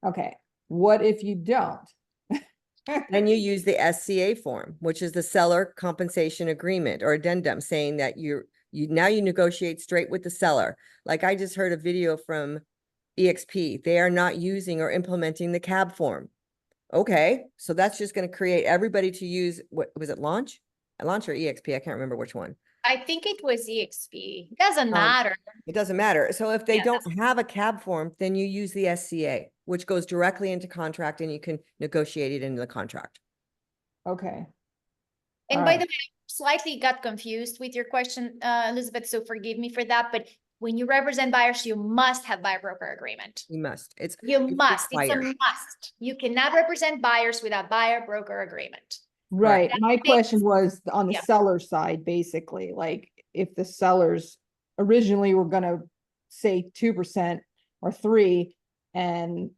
Okay, what if you don't? Then you use the SCA form, which is the seller compensation agreement or addendum, saying that you negotiate straight with the seller. Like I just heard a video from EXP. They are not using or implementing the cab form. Okay, so that's just going to create everybody to use, what was it, Launch? Launch or EXP? I can't remember which one. I think it was EXP. Doesn't Um, matter. It doesn't matter. So if they Yeah, don't have a cab form, then you use the SCA, which goes directly into contract and you can negotiate it into the contract. Okay, And All by right. the way, I slightly got confused with your question, Elizabeth, so forgive me for that. But when you represent buyers, you must have buyer broker agreement. You must. It's It's a required. must. You cannot represent buyers without buyer broker agreement. Right, That's my big. question was on the Yeah. seller side, basically, like if the sellers originally were gonna say 2% or 3%, and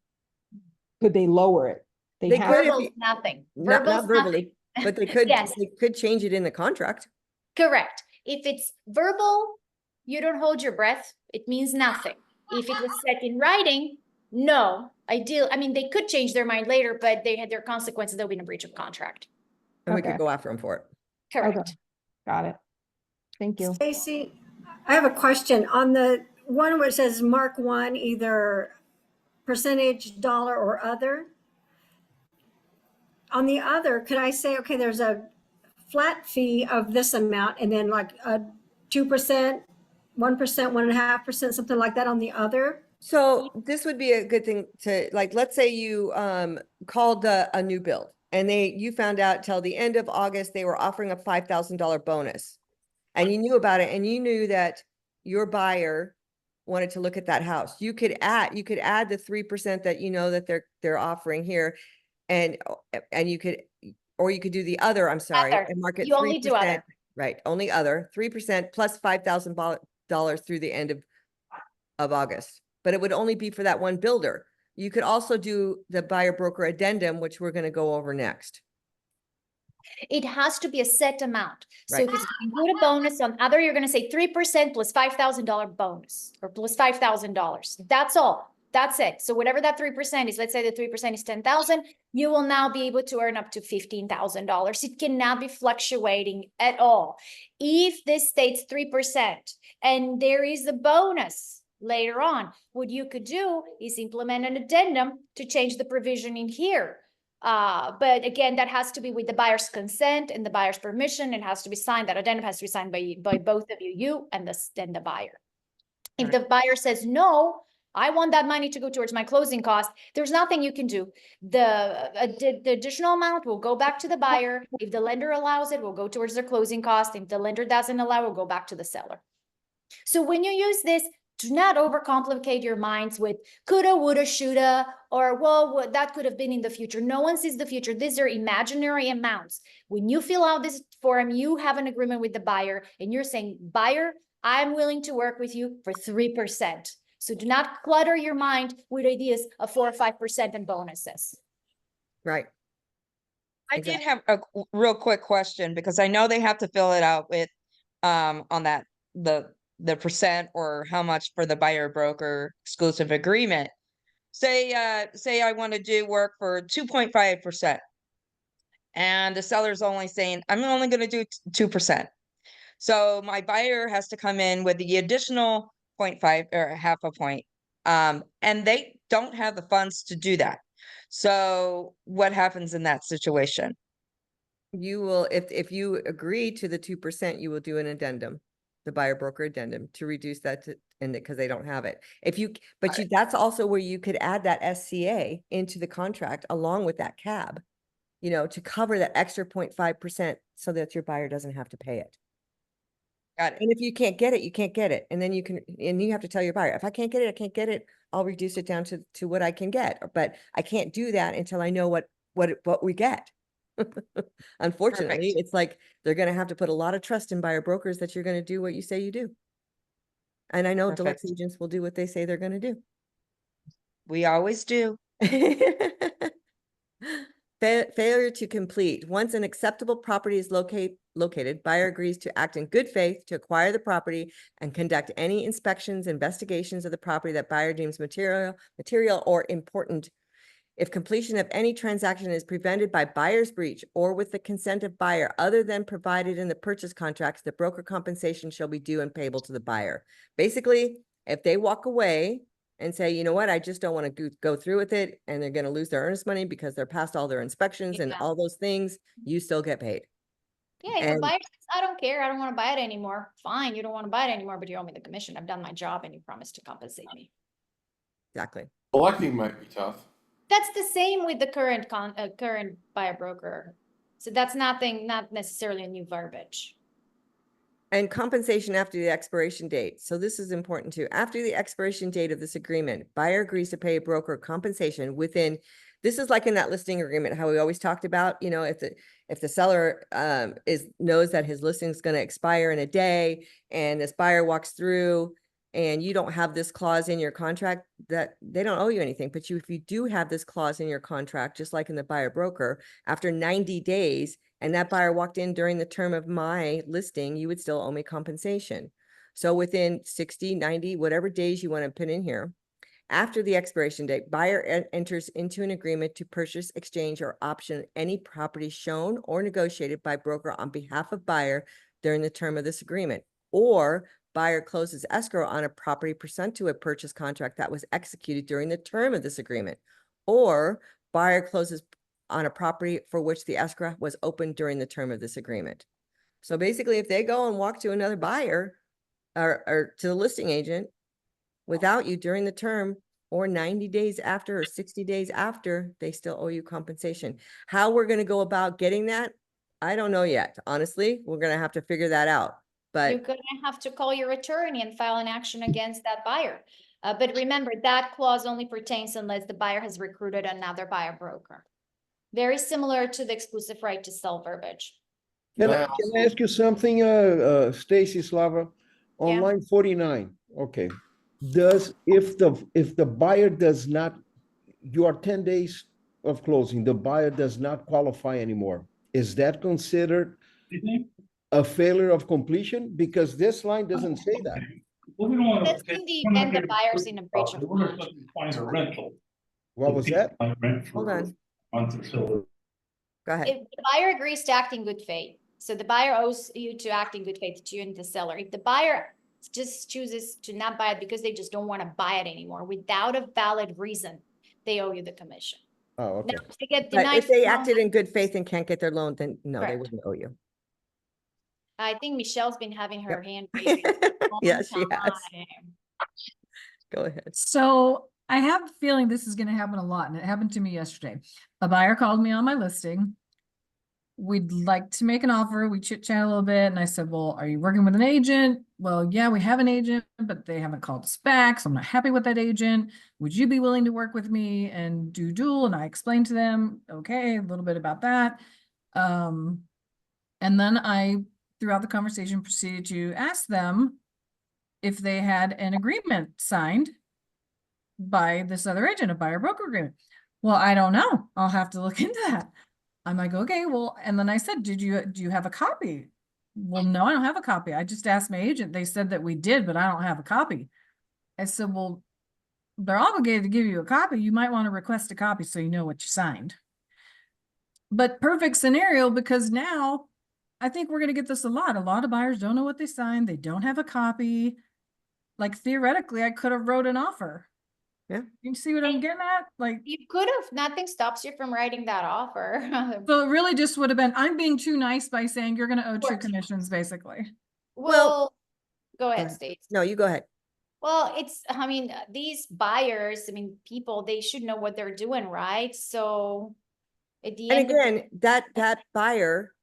could they lower it? They have- could if Verbal's you, nothing. not Verbal's verbally, but they could, Yes. they could change it in the contract. Correct. If it's verbal, you don't hold your breath. It means nothing. If it was set in writing, no. I mean, they could change their mind later, but they had their consequences. They'll be in a breach of contract. And we Okay. could go after them for it. Correct. Got it. Thank you. Stacy, I have a question on the one where it says mark one, either percentage, dollar, or other. On the other, could I say, okay, there's a flat fee of this amount and then like a 2%, 1%, 1.5%, something like that on the other? So this would be a good thing to, like, let's say you called a new build and you found out till the end of August, they were offering a $5,000 bonus. And you knew about it and you knew that your buyer wanted to look at that house. You could add the 3% that you know that they're offering here. And you could, or you could do the other, I'm sorry, Other. and mark it You only do 3%. other. Right, only other, 3% plus $5,000 through the end of August. But it would only be for that one builder. You could also do the buyer broker addendum, which we're going to go over next. It has to be a set amount. So Right. if it's going to include a bonus on other, you're going to say 3% plus $5,000 bonus or plus $5,000. That's all. That's it. So whatever that 3% is, let's say the 3% is 10,000, you will now be able to earn up to $15,000. It cannot be fluctuating at all. If this states 3% and there is a bonus later on, what you could do is implement an addendum to change the provision in here. But again, that has to be with the buyer's consent and the buyer's permission. It has to be signed. That addendum has to be signed by both of you and the buyer. If the buyer says, no, I want that money to go towards my closing cost, there's nothing you can do. The additional amount will go back to the buyer. If the lender allows it, will go towards their closing cost. If the lender doesn't allow, it will go back to the seller. So when you use this, do not overcomplicate your minds with coulda, woulda, shoulda, or well, that could have been in the future. No one sees the future. These are imaginary amounts. When you fill out this form, you have an agreement with the buyer and you're saying, buyer, I'm willing to work with you for 3%. So do not clutter your mind with ideas of 4 or 5% and bonuses. Right. I did have a real quick question because I know they have to fill it out with on that the percent or how much for the buyer broker exclusive agreement. Say I want to do work for 2.5% and the seller's only saying I'm only going to do 2%. So my buyer has to come in with the additional 0.5 or half a point. And they don't have the funds to do that. So what happens in that situation? You will, if you agree to the 2%, you will do an addendum. the buyer broker addendum to reduce that to, and because they don't have it. If you, but you, that's also where you could add that SCA into the contract along with that cab, you know, to cover that extra 0.5% so that your buyer doesn't have to pay it. Got it. And if you can't get it, you can't get it. And then you can, and you have to tell your buyer, if I can't get it, I can't get it. I'll reduce it down to what I can get, but I can't do that until I know what we get. Unfortunately, Perfect. it's like, they're going to have to put a lot of trust in buyer brokers that you're going to do what you say you do. And I know deluxe Perfect. agents will do what they say they're going to do. We always do. Failure to complete. Once an acceptable property is located, buyer agrees to act in good faith to acquire the property and conduct any inspections, investigations of the property that buyer deems material or important. If completion of any transaction is prevented by buyer's breach or with the consent of buyer other than provided in the purchase contracts, the broker compensation shall be due and payable to the buyer. Basically, if they walk away and say, you know what, I just don't want to go through with it, and they're going to lose their earnest money because they're past all their inspections and Yeah. all those things, you still get paid. Yeah, if a And- buyer says, I don't care, I don't want to buy it anymore. Fine, you don't want to buy it anymore, but you owe me the commission. I've done my job and you promised to compensate me. Exactly. Collecting might be tough. That's the same with the current current buyer broker. So that's not necessarily a new verbiage. And compensation after the expiration date. So this is important too. After the expiration date of this agreement, buyer agrees to pay a broker compensation within, this is like in that listing agreement, how we always talked about, you know, if the seller knows that his listing is going to expire in a day and this buyer walks through and you don't have this clause in your contract, that they don't owe you anything. But if you do have this clause in your contract, just like in the buyer broker, after 90 days, and that buyer walked in during the term of my listing, you would still owe me compensation. So within 60, 90, whatever days you want to put in here, after the expiration date, buyer enters into an agreement to purchase, exchange, or option any property shown or negotiated by broker on behalf of buyer during the term of this agreement, or buyer closes escrow on a property pursuant to a purchase contract that was executed during the term of this agreement, or buyer closes on a property for which the escrow was opened during the term of this agreement. So basically, if they go and walk to another buyer or to the listing agent without you during the term, or 90 days after or 60 days after, they still owe you compensation. How we're going to go about getting that, I don't know yet. Honestly, we're going to have to figure that out. You're But gonna have to call your attorney and file an action against that buyer. But remember, that clause only pertains unless the buyer has recruited another buyer broker. Very similar to the exclusive right to sell verbiage. Can Yeah, I ask you something, Stacy, Slava? On Yeah. line 49, okay. If the buyer does not, you are 10 days of closing, the buyer does not qualify anymore, is that considered a failure of completion? Because this line doesn't say that. That's in the event the buyer's in a breach of contract. What was that? hold on. Go ahead. If the buyer agrees to act in good faith, so the buyer owes you to act in good faith to you and the seller. If the buyer just chooses to not buy it because they just don't want to buy it anymore without a valid reason, they owe you the commission. Oh, okay. Now, if they get But denied, if they from acted loan, in good faith and can't get their loan, then no, they Correct. wouldn't owe you. I think Michelle's been having her Yep. hand raised. for a long Yes, she has. time. Go ahead. So I have a feeling this is going to happen a lot, and it happened to me yesterday. A buyer called me on my listing. We'd like to make an offer. We chit chat a little bit, and I said, well, are you working with an agent? Well, yeah, we have an agent, but they haven't called us back, so I'm not happy with that agent. Would you be willing to work with me and do dual? And I explained to them, okay, a little bit about that. And then I, throughout the conversation, proceeded to ask them if they had an agreement signed by this other agent, a buyer broker agreement. Well, I don't know. I'll have to look into that. I'm like, okay, well, and then I said, do you have a copy? Well, no, I don't have a copy. I just asked my agent. They said that we did, but I don't have a copy. I said, well, they're obligated to give you a copy. You might want to request a copy so you know what you signed. But perfect scenario, because now I think we're going to get this a lot. A lot of buyers don't know what they signed. They don't have a copy. Like theoretically, I could have wrote an offer. Yeah. You see what I'm getting at? Like, You could have, nothing stops you from writing that offer. so it really just would have been, I'm being too nice by saying you're going to owe two course. commissions, basically. Well, Go ahead, ahead. Stace. No, you go ahead. Well, I mean, these buyers, I mean, people, they should know what they're doing, right? So at the And end of again, that buyer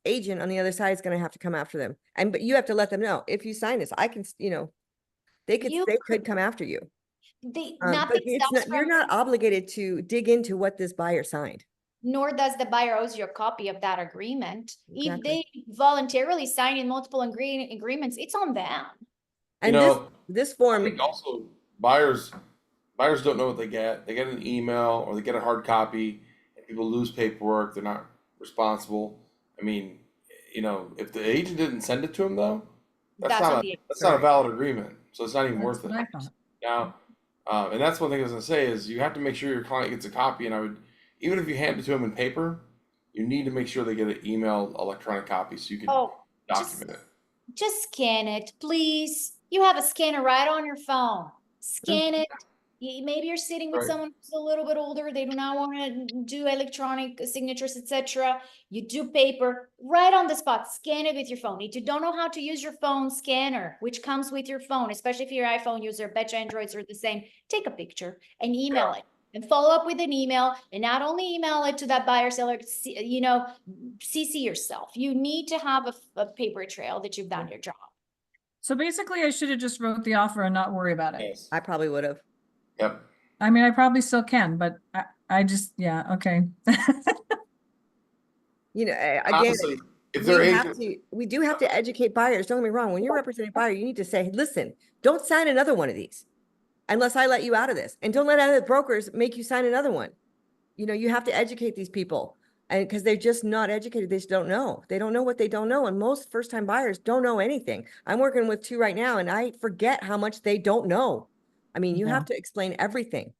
agent on the other side is going to have to come after them. And, but you have to let them know, if you sign this, I can, they You could come after you. they, But nothing it's stops not, you're from, not obligated to dig into what this buyer signed. nor does the buyer owes you a copy of that agreement. If Exactly. they voluntarily sign in multiple agreements, it's on them. And this I form, think also buyers don't know what they get. They get an email or they get a hard copy, and people lose paperwork. They're not responsible. I mean, if the agent didn't send it to them though, that's That's on not the a valid agreement. So it's not even That's worth it. what I thought. Now, and that's one thing I was gonna say is you have to make sure your client gets a copy. And I would, even if you hand it to them in paper, you need to make sure they get an email, electronic copy so you can document it. Just scan it, please. You have a scanner right on your phone. Scan it. Maybe you're sitting with Right. someone who's a little bit older. They do not want to do electronic signatures, etc. You do paper right on the spot. Scan it with your phone. If you don't know how to use your phone scanner, which comes with your phone, especially if you're an iPhone user, bet you Androids are the same. Take a picture and email it. And follow up with an email, and not only email it to that buyer seller, CC yourself. You need to have a paper trail that you've done your job. So basically I should have just wrote the offer and not worry about it. Yes. I probably would have. Yep. I mean, I probably still can, but I just, yeah, okay. Again, Honestly, if they're we do have to educate buyers. Don't get me wrong. When you're representing a buyer, you need to say, listen, don't sign another one of these unless I let you out of this. And don't let other brokers make you sign another one. You have to educate these people. And because they're just not educated, they just don't know. They don't know what they don't know. And most first-time buyers don't know anything. I'm working with 2 right now, and I forget how much they don't know. I mean, you have to explain everything.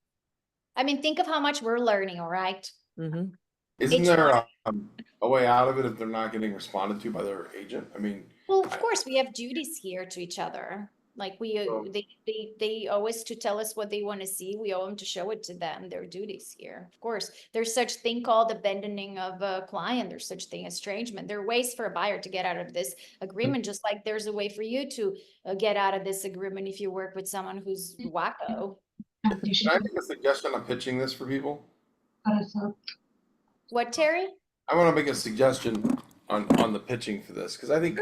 I mean, think of how much we're learning, all right? Mm-hmm. Isn't there a way out of it if they're not getting responded to by their agent? I mean, Well, of course, we have duties here to each other. Like they owe us to tell us what they want to see. We owe them to show it to them. Their duties here. Of course, there's such thing called abandoning of a client. There's such thing as estrangement. There are ways for a buyer to get out of this agreement, just like there's a way for you to get out of this agreement if you work with someone who's wacko. can I make a suggestion on pitching this for people? What, Terry? I want to make a suggestion on the pitching for this because I think,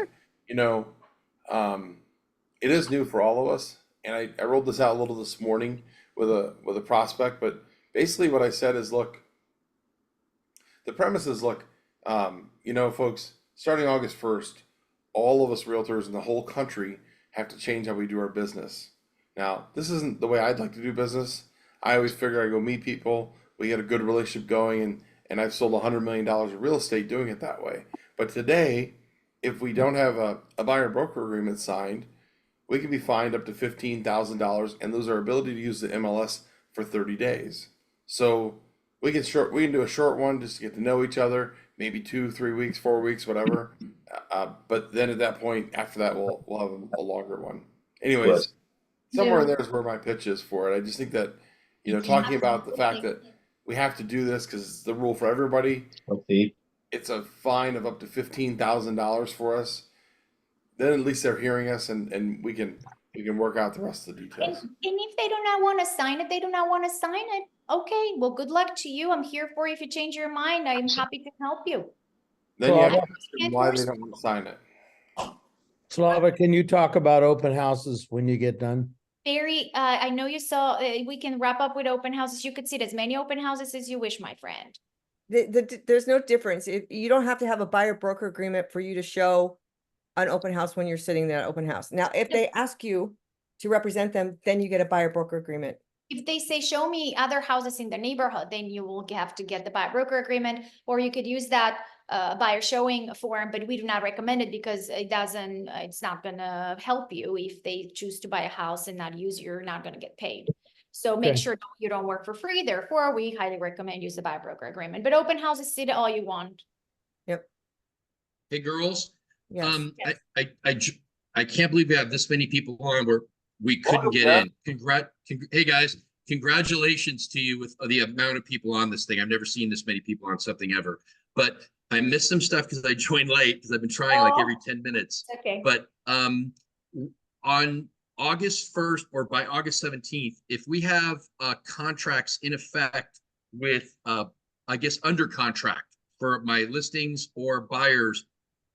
it is new for all of us. And I rolled this out a little this morning with a prospect, but basically what I said is, look, the premise is, look, folks, starting August 1st, all of us realtors in the whole country have to change how we do our business. Now, this isn't the way I'd like to do business. I always figure I go meet people, we get a good relationship going, and I've sold $100 million of real estate doing it that way. But today, if we don't have a buyer broker agreement signed, we can be fined up to $15,000 and lose our ability to use the MLS for 30 days. So we can do a short one just to get to know each other, maybe 2, 3 weeks, 4 weeks, whatever. But then at that point, after that, we'll have a longer one. Anyways, somewhere in there is where my pitch is for it. I just think that, talking about the fact that we have to do this because it's the rule for everybody. It's a fine of up to $15,000 for us. Then at least they're hearing us, and we can work out the rest of the details. And if they do not want to sign it, they do not want to sign it. Okay, well, good luck to you. I'm here for you. If you change your mind, I'm happy to help you. Then you have to ask them why they don't want to sign it. Slava, can you talk about open houses when you get done? Barry, I know you saw, we can wrap up with open houses. You could sit as many open houses as you wish, my friend. There's no difference. You don't have to have a buyer broker agreement for you to show an open house when you're sitting there at open house. Now, if they ask you to represent them, then you get a buyer broker agreement. If they say, show me other houses in the neighborhood, then you will have to get the buyer broker agreement, or you could use that buyer showing form, but we do not recommend it because it's not gonna help you if they choose to buy a house and not use, you're not gonna get paid. So make sure you don't work for free. Therefore, we highly recommend use the buyer broker agreement, but open houses, sit all you want. Yep. Hey, girls. Yes. I can't believe we have this many people on where we couldn't get in. Hey guys, congratulations to you with the amount of people on this thing. I've never seen this many people on something ever, but I missed some stuff because I joined late because I've been trying like every 10 minutes. Okay. But on August 1st or by August 17th, if we have contracts in effect with, I guess, under contract for my listings or buyers,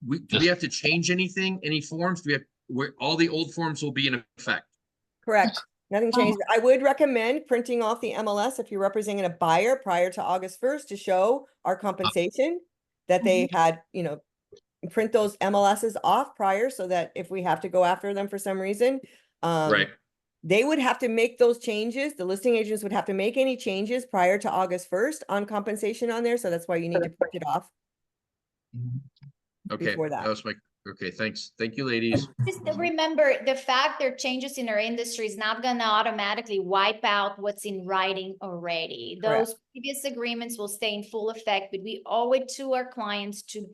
do we have to change anything, any forms? Do we have, where all the old forms will be in effect? Correct. Nothing changed. I would recommend printing off the MLS if you're representing a buyer prior to August 1st to show our compensation that they had, you know, print those MLSs off prior so that if we have to go after them for some reason, Right. they would have to make those changes. The listing agents would have to make any changes prior to August 1st on compensation on there. So that's why you need to print it off Okay, before that that. was my, okay, thanks. Thank you, ladies. Just remember, the fact there are changes in our industry is not gonna automatically wipe out what's in writing already. Correct. Those previous agreements will stay in full effect, but we owe it to our clients to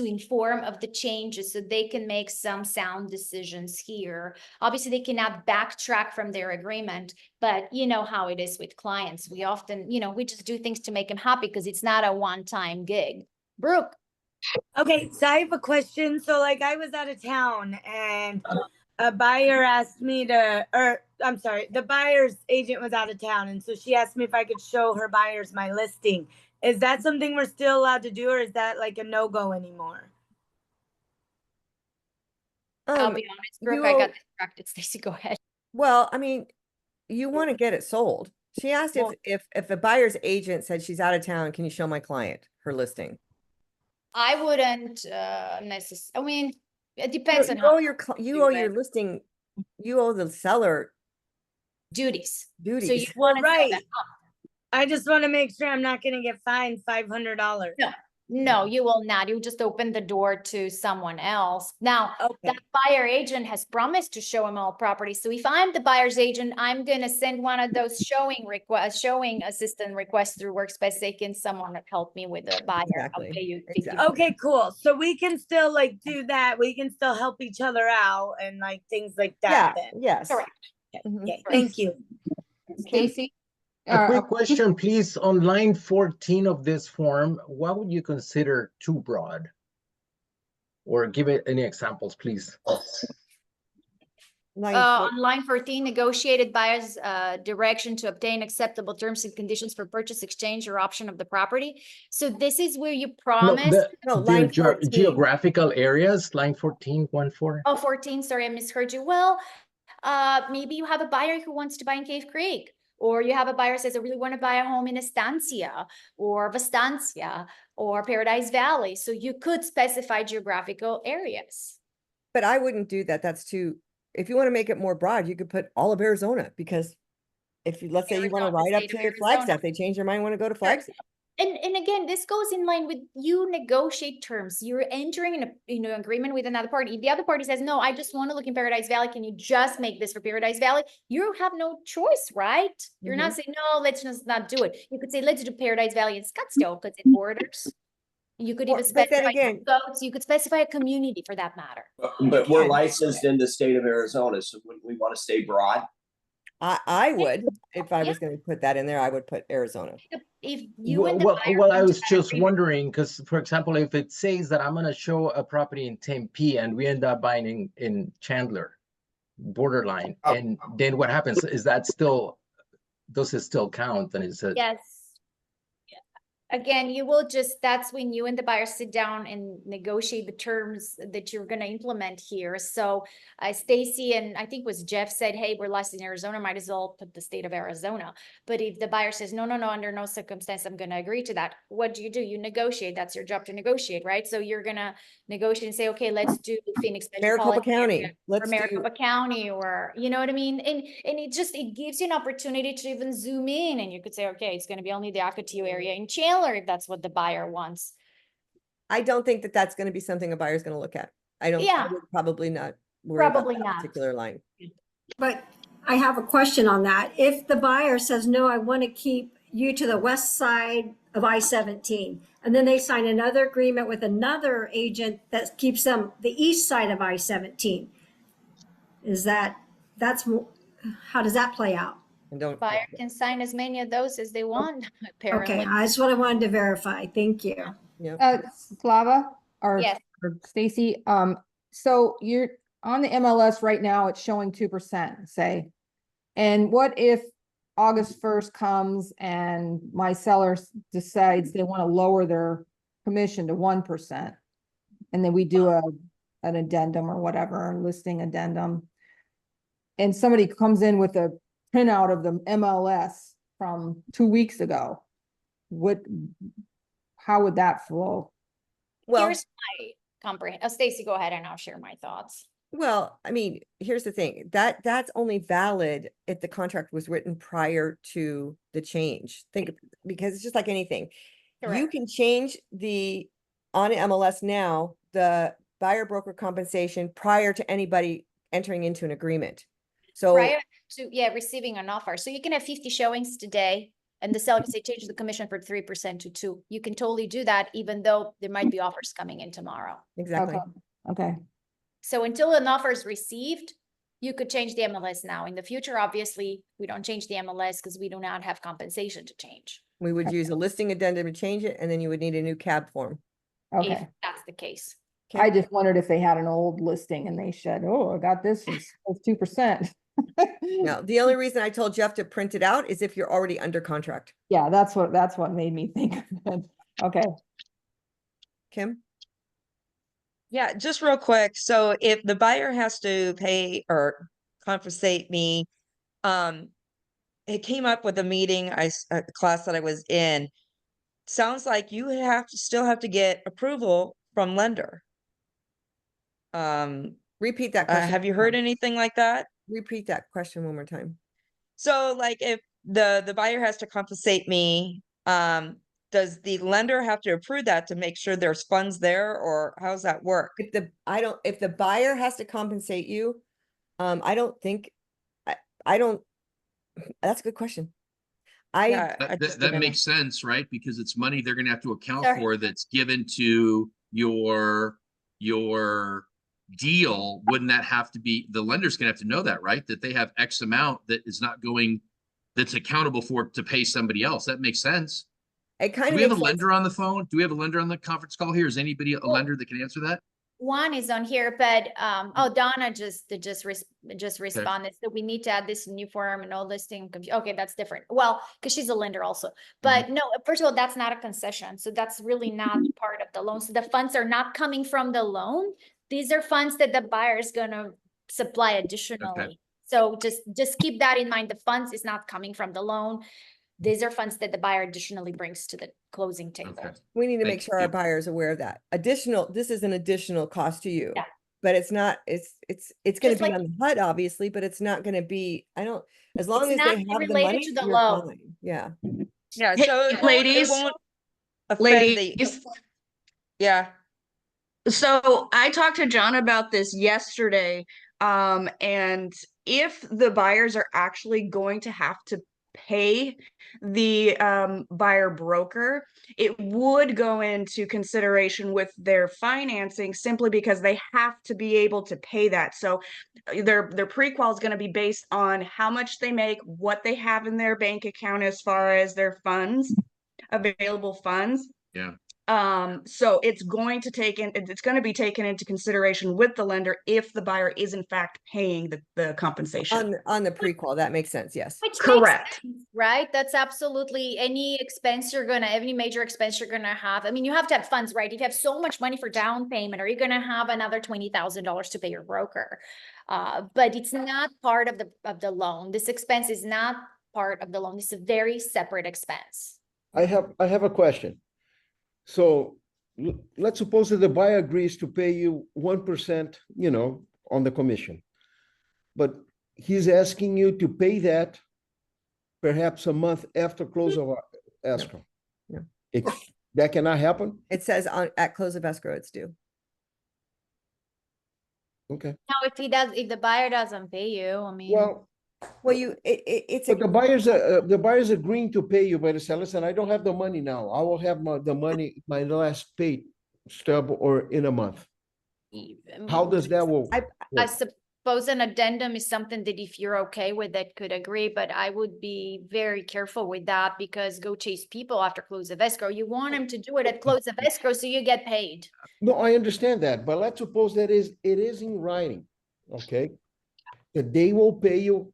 inform of the changes so they can make some sound decisions here. Obviously, they cannot backtrack from their agreement, but you know how it is with clients. We often, you know, we just do things to make them happy because it's not a one-time gig. Brooke. Okay, so I have a question. So like I was out of town and a buyer asked me to, or I'm sorry, the buyer's agent was out of town. And so she asked me if I could show her buyers my listing. Is that something we're still allowed to do, or is that like a no-go anymore? I'll be honest, Brooke, I got distracted. Stacey, go ahead. Well, I mean, you want to get it sold. She asked if the buyer's agent said she's out of town, can you show my client her listing? I wouldn't necessarily. I mean, it depends on You how owe your listing, you owe the seller duties. duties. So you want to right. that. I just want to make sure I'm not going to get fined $500. No, you will not. You just open the door to someone else. Now, that buyer agent has promised to show him all property. So if I'm the buyer's agent, I'm going to send one of those showing assistant requests through Workspace. Say, can someone help me with the buyer? Exactly. I'll pay you. Okay, cool. So we can still like do that. We can still help each other out and like things like that. Yeah. Then. Yes. Correct. Okay, thank you. Stacy? A quick question, please. On line 14 of this form, what would you consider too broad? Or give it any examples, please. On line 14, negotiated buyer's direction to obtain acceptable terms and conditions for purchase, exchange, or option of the property. So this is where you promise. line 14. Geographical areas, line 14, 1-4. Oh, 14, sorry, I misheard you. Well, maybe you have a buyer who wants to buy in Cave Creek, or you have a buyer who says, I really want to buy a home in Estancia or Vastancia or Paradise Valley. So you could specify geographical areas. But I wouldn't do that. That's too, if you want to make it more broad, you could put all of Arizona, because if you, let's say you want to ride up to Flagstaff, they change their mind, want to go to Flagstaff. And again, this goes in line with you negotiate terms. You're entering in an agreement with another party. If the other party says, no, I just want to look in Paradise Valley, can you just make this for Paradise Valley? You have no choice, right? You're not saying, no, let's just not do it. You could say, let's do Paradise Valley in Scottsdale because it borders. You could even specify goats. You could specify a community for that matter. But we're licensed in the state of Arizona, so wouldn't we want to stay broad? I would, if I was going to put that in there, I would put Arizona. If you well, I was just wondering, because for example, if it says that I'm going to show a property in Tempe and we end up buying in Chandler, borderline, and then what happens? Is that still, does it still count? And is it? Yes. Again, you will just, that's when you and the buyer sit down and negotiate the terms that you're going to implement here. So Stacy and I think it was Jeff said, hey, we're licensed in Arizona, might as well put the state of Arizona. But if the buyer says, no, under no circumstance, I'm going to agree to that. What do? You negotiate. That's your job to negotiate, right? So you're going to negotiate and say, okay, let's do Phoenix Maricopa County. Let's Maricopa County, or, you know what I mean? And it gives you an opportunity to even zoom in, and you could say, okay, it's going to be only the Ocotillo area in Chandler, if that's what the buyer wants. I don't think that that's going to be something a buyer's going to look at. I would probably not worry about that particular line. But I have a question on that. If the buyer says, no, I want to keep you to the west side of I-17, and then they sign another agreement with another agent that keeps them the east side of I-17, how does that play out? Buyer can sign as many of those as they want, apparently. Okay, that's what I wanted to verify. Thank you. Slava or, yes. or Stacy, so on the MLS right now, it's showing 2%, say. And what if August 1st comes and my seller decides they want to lower their commission to 1%? And then we do an addendum or whatever, a listing addendum. And somebody comes in with a printout of the MLS from 2 weeks ago. How would that flow? Well, Here's my comprehend, Stacy, go ahead and I'll share my thoughts. well, I mean, here's the thing, that's only valid if the contract was written prior to the change. Because it's just like anything. You Correct. can change on MLS now, the buyer broker compensation prior to anybody entering into an agreement. So Prior to, receiving an offer. So you can have 50 showings today and the seller can say, change the commission for 3% to 2%. You can totally do that, even though there might be offers coming in tomorrow. exactly. Okay. So until an offer is received, you could change the MLS now. In the future, obviously, we don't change the MLS because we do not have compensation to change. We would use a listing addendum to change it, and then you would need a new cab form. If Okay. that's the case. I just wondered if they had an old listing and they said, oh, I got this, it's 2%. No, the only reason I told Jeff to print it out is if you're already under contract. Yeah, that's what made me think of it. Okay. Kim? Yeah, just real quick. So if the buyer has to pay or compensate me, it came up with a meeting, a class that I was in. Sounds like you still have to get approval from lender. Repeat that question. Have you heard anything like that? Repeat that question one more time. So like if the buyer has to compensate me, does the lender have to approve that to make sure there's funds there, or how does that work? If the buyer has to compensate you, I don't think, that's a good question. That makes sense, right? Because it's money they're gonna have to account Sorry. for that's given to your deal. Wouldn't that have to be, the lender's gonna have to know that, right? That they have X amount that is not going, that's accountable for to pay somebody else. That makes sense. It kind Do of we have a makes sense. lender on the phone? Do we have a lender on the conference call here? Is anybody a lender that can answer that? One is on here, but Donna just responded. So we need to add this new form and all listing. Okay, that's different. Well, because she's a lender also. But no, first of all, that's not a concession. So that's really not part of the loan. So the funds are not coming from the loan. These are funds that the buyer is gonna supply additionally. Okay. So just keep that in mind. The funds is not coming from the loan. These are funds that the buyer additionally brings to the closing table. Okay. We need to make Thank sure our you. buyer is aware of that. This is an additional cost to you. Yeah. But it's not, it's gonna Just be like- on the HUD, obviously, but it's not gonna be, as long It's as not they have the related money, to the you're loan. fine. Yeah. Yeah, Hey, so it ladies, won't affect the, yeah. So I talked to John about this yesterday, and if the buyers are actually going to have to pay the buyer broker, it would go into consideration with their financing simply because they have to be able to pay that. So their pre-qual is going to be based on how much they make, what they have in their bank account as far as their funds, available funds. Yeah. So it's going to be taken into consideration with the lender if the buyer is in fact paying the compensation. On the pre-qual, that makes sense, yes. Which makes Correct. sense, right? That's absolutely any major expense you're gonna have. I mean, you have to have funds, right? If you have so much money for down payment, are you gonna have another $20,000 to pay your broker? But it's not part of the loan. This expense is not part of the loan. It's a very separate expense. I have a question. So let's suppose that the buyer agrees to pay you 1%, on the commission. But he's asking you to pay that perhaps a month after close of escrow. Yeah. That cannot happen? It says at close of escrow, it's due. Okay. Now, if the buyer doesn't pay you, I mean. Well, But the buyer's agreeing to pay you by the seller, and I don't have the money now. I will have the money, my last pay stub or in a month. How does that work? I suppose an addendum is something that if you're okay with it, could agree, but I would be very careful with that because go chase people after close of escrow. You want them to do it at close of escrow so you get paid. No, I understand that, but let's suppose that it is in writing. okay? That they will pay you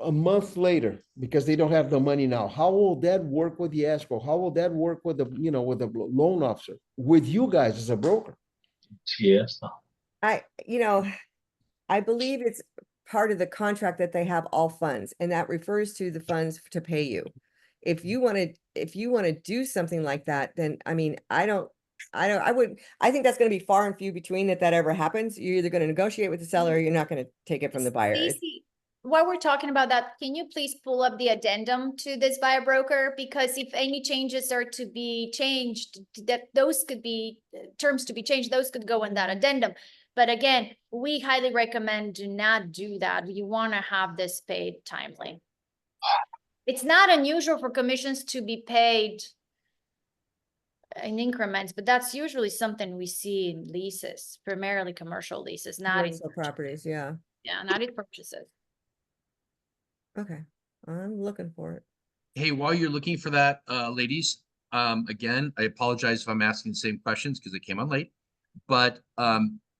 a month later because they don't have the money now. How will that work with the escrow? How will that work with the, you know, with the loan officer, with you guys as a broker? Yes. I believe it's part of the contract that they have all funds, and that refers to the funds to pay you. If you want to do something like that, then I mean, I think that's going to be far and few between that ever happens. You're either going to negotiate with the seller or you're not going to take it from the buyer. Stacy, while we're talking about that, can you please pull up the addendum to this buyer broker? Because if any changes are to be changed, that those could be terms to be changed, those could go in that addendum. But again, we highly recommend do not do that. You want to have this paid timely. It's not unusual for commissions to be paid in increments, but that's usually something we see in leases, primarily commercial leases, not in Commercial properties, yeah. not in purchases. Okay, I'm looking for it. Hey, while you're looking for that, ladies, again, I apologize if I'm asking the same questions because I came on late. But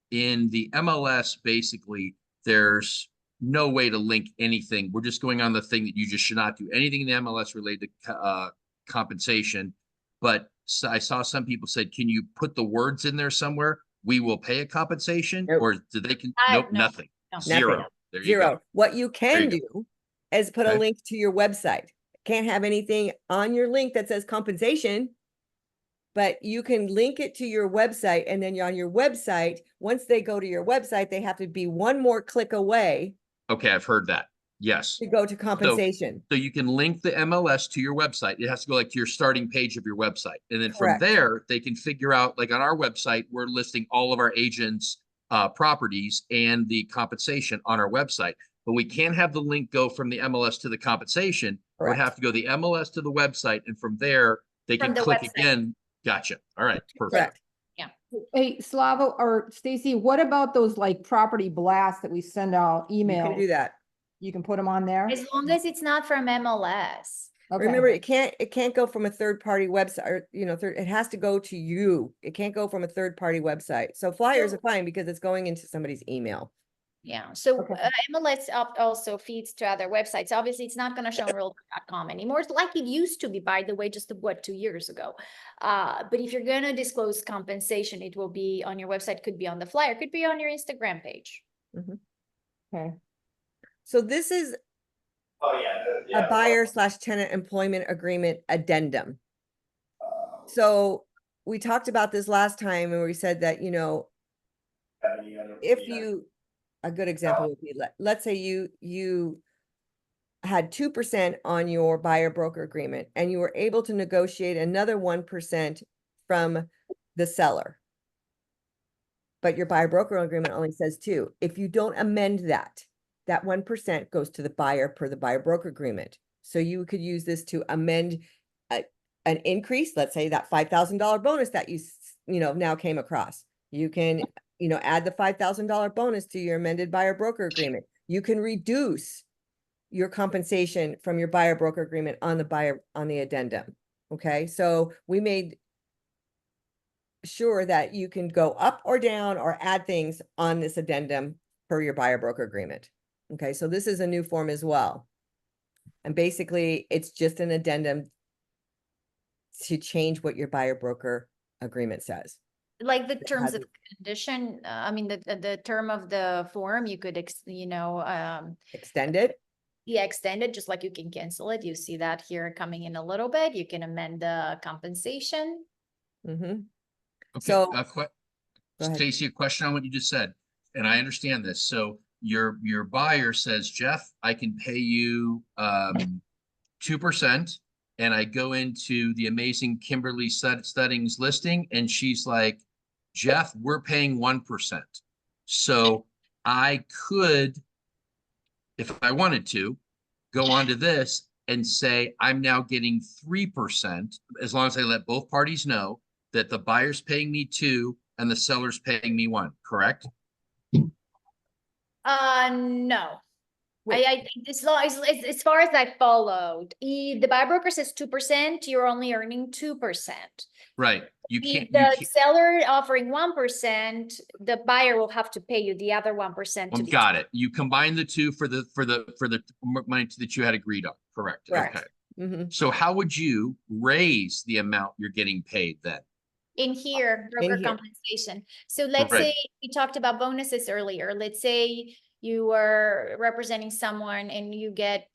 in the MLS, basically, there's no way to link anything. We're just going on the thing that you just should not do anything in the MLS related to compensation. But I saw some people said, can you put the words in there somewhere? We will pay a compensation, Nope. or do they can? No, Nope, nothing. no. Zero. Nothing. There you Zero. go. What you can There you do is put a Okay. link to your website. Can't have anything on your link that says compensation, but you can link it to your website, and then on your website, once they go to your website, they have to be one more click away Okay, I've heard that. Yes. to go to compensation. So you can link the MLS to your website. It has to go like to your starting page of your website. And then from Correct. there, they can figure out, like on our website, we're listing all of our agents' properties and the compensation on our website. But we can't have the link go from the MLS to the compensation. It would Correct. have to go the MLS to the website. And from there, they From can the click website. again. Gotcha. All right. Perfect. Correct. Hey, Slavo or Stacy, what about those like property blasts that we send out You can emails? do that. You can put them on there? As long as it's not from MLS. Okay. Remember, it can't go from a third party website, or it has to go to you. It can't go from a third party website. So flyers are fine because it's going into somebody's email. Yeah, so Okay. MLS also feeds to other websites. Obviously, it's not going to show on realtor.com anymore. It's like it used to be, by the way, just 2 years ago. But if you're going to disclose compensation, it will be on your website, could be on the flyer, could be on your Instagram page. Okay. So this is Oh, yeah. a buyer/tenant employment agreement addendum. So we talked about this last time, and we said that, if you, a good example would be, let's say you had 2% on your buyer broker agreement, and you were able to negotiate another 1% from the seller. But your buyer broker agreement only says 2. If you don't amend that 1% goes to the buyer per the buyer broker agreement. So you could use this to amend an increase, let's say that $5,000 bonus that you now came across. You can, add the $5,000 bonus to your amended buyer broker agreement. You can reduce your compensation from your buyer broker agreement on the addendum. Okay, so we made sure that you can go up or down or add things on this addendum per your buyer broker agreement. Okay, so this is a new form as well. And basically, it's just an addendum to change what your buyer broker agreement says. Like the terms of condition, I mean, the term of the form, you could, Extend it. Yeah, extend it, just like you can cancel it. You see that here coming in a little bit. You can amend the compensation. Mm-hmm. Okay. So, Go ahead. Stacy, a question on what you just said, and I understand this. So your buyer says, Jeff, I can pay you 2%. And I go into the amazing Kimberly Steddings listing, and she's like, Jeff, we're paying 1%. So I could, if I wanted to, go onto this and say, I'm now getting 3%, as long as I let both parties know that the buyer's paying me 2 and the seller's paying me 1, correct? No. I think as long as far as I followed, if the buyer broker says 2%, you're only earning 2%. Right. You If can't, the seller offering 1%, the buyer will have to pay you the other 1% to be. got it. You combine the two for the money that you had agreed on. Correct. Correct. Okay. Mm-hmm. So how would you raise the amount you're getting paid then? In here, broker here. compensation. So let's Right. say we talked about bonuses earlier. Let's say you are representing someone and you get,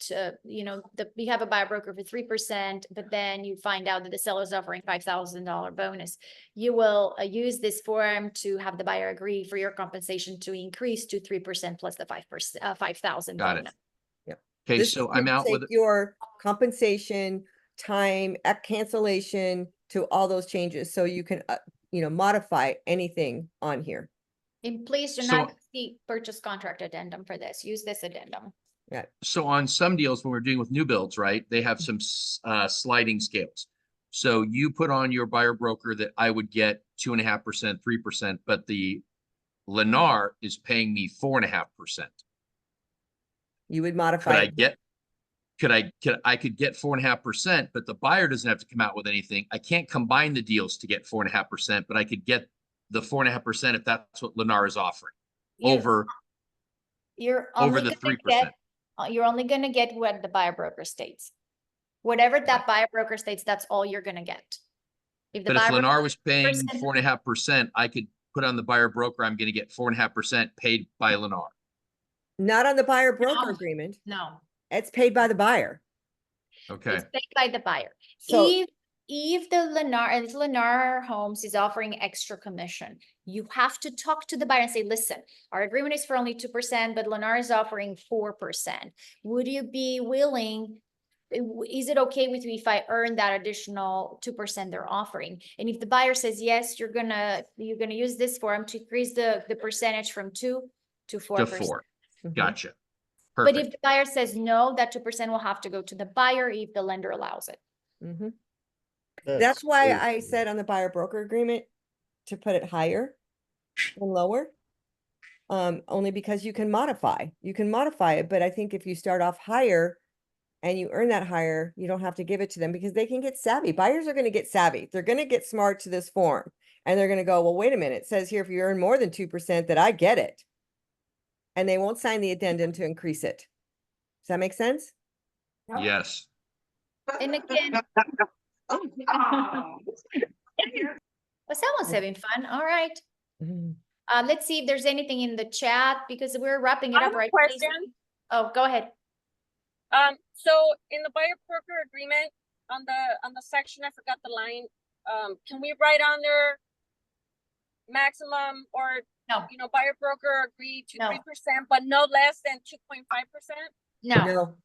you have a buyer broker for 3%, but then you find out that the seller is offering $5,000 bonus. You will use this form to have the buyer agree for your compensation to increase to 3% plus the 5%, 5,000 Got bonus. it. Okay, This so is I'm gonna out take with your compensation, time, cancellation to all those changes, so you can, modify anything on here. And please do So- not see purchase contract addendum for this. Use this addendum. So on some deals, when we're doing with new builds, right, they have some sliding scales. So you put on your buyer broker that I would get 2.5%, 3%, but the Lennar is paying me 4.5%. You would Could modify. I get, I could get 4.5%, but the buyer doesn't have to come out with anything. I can't combine the deals to get 4.5%, but I could get the 4.5% if that's what Lennar is offering over You're over only the gonna 3%. you're only gonna get what the buyer broker states. Whatever that buyer broker states, that's all you're gonna get. If the But if buyer broker Lennar was paying 3%, 4.5%, I could put on the buyer broker, I'm gonna get 4.5% paid by Lennar. Not on the buyer broker No. agreement. no, It's paid by the buyer. Okay, it's paid by the buyer. So- If the Lennar Homes is offering extra commission, you have to talk to the buyer and say, listen, our agreement is for only 2%, but Lennar is offering 4%. Would you be willing? Is it okay with you if I earn that additional 2% they're offering? And if the buyer says yes, you're gonna use this form to increase the percentage from 2 to 4%. to 4. Mhm. Gotcha. But if Perfect. the buyer says no, that 2% will have to go to the buyer if the lender allows it. Mhm. That's why I said on the buyer broker agreement to put it higher and lower. Only because you can modify it, but I think if you start off higher and you earn that higher, you don't have to give it to them because they can get savvy. Buyers are gonna get savvy. They're gonna get smart to this form. And they're gonna go, well, wait a minute, it says here if you earn more than 2% that I get it. And they won't sign the addendum to increase it. Does that make sense? Yes. And again, well, someone's having fun. All right. Mhm. Let's see if there's anything in the chat because we're wrapping it I up have a right. question. Oh, go ahead. So in the buyer broker agreement on the section, I forgot the line. Can we write on there maximum or No. buyer broker agree to No. 3%, but no less than 2.5%? No, No,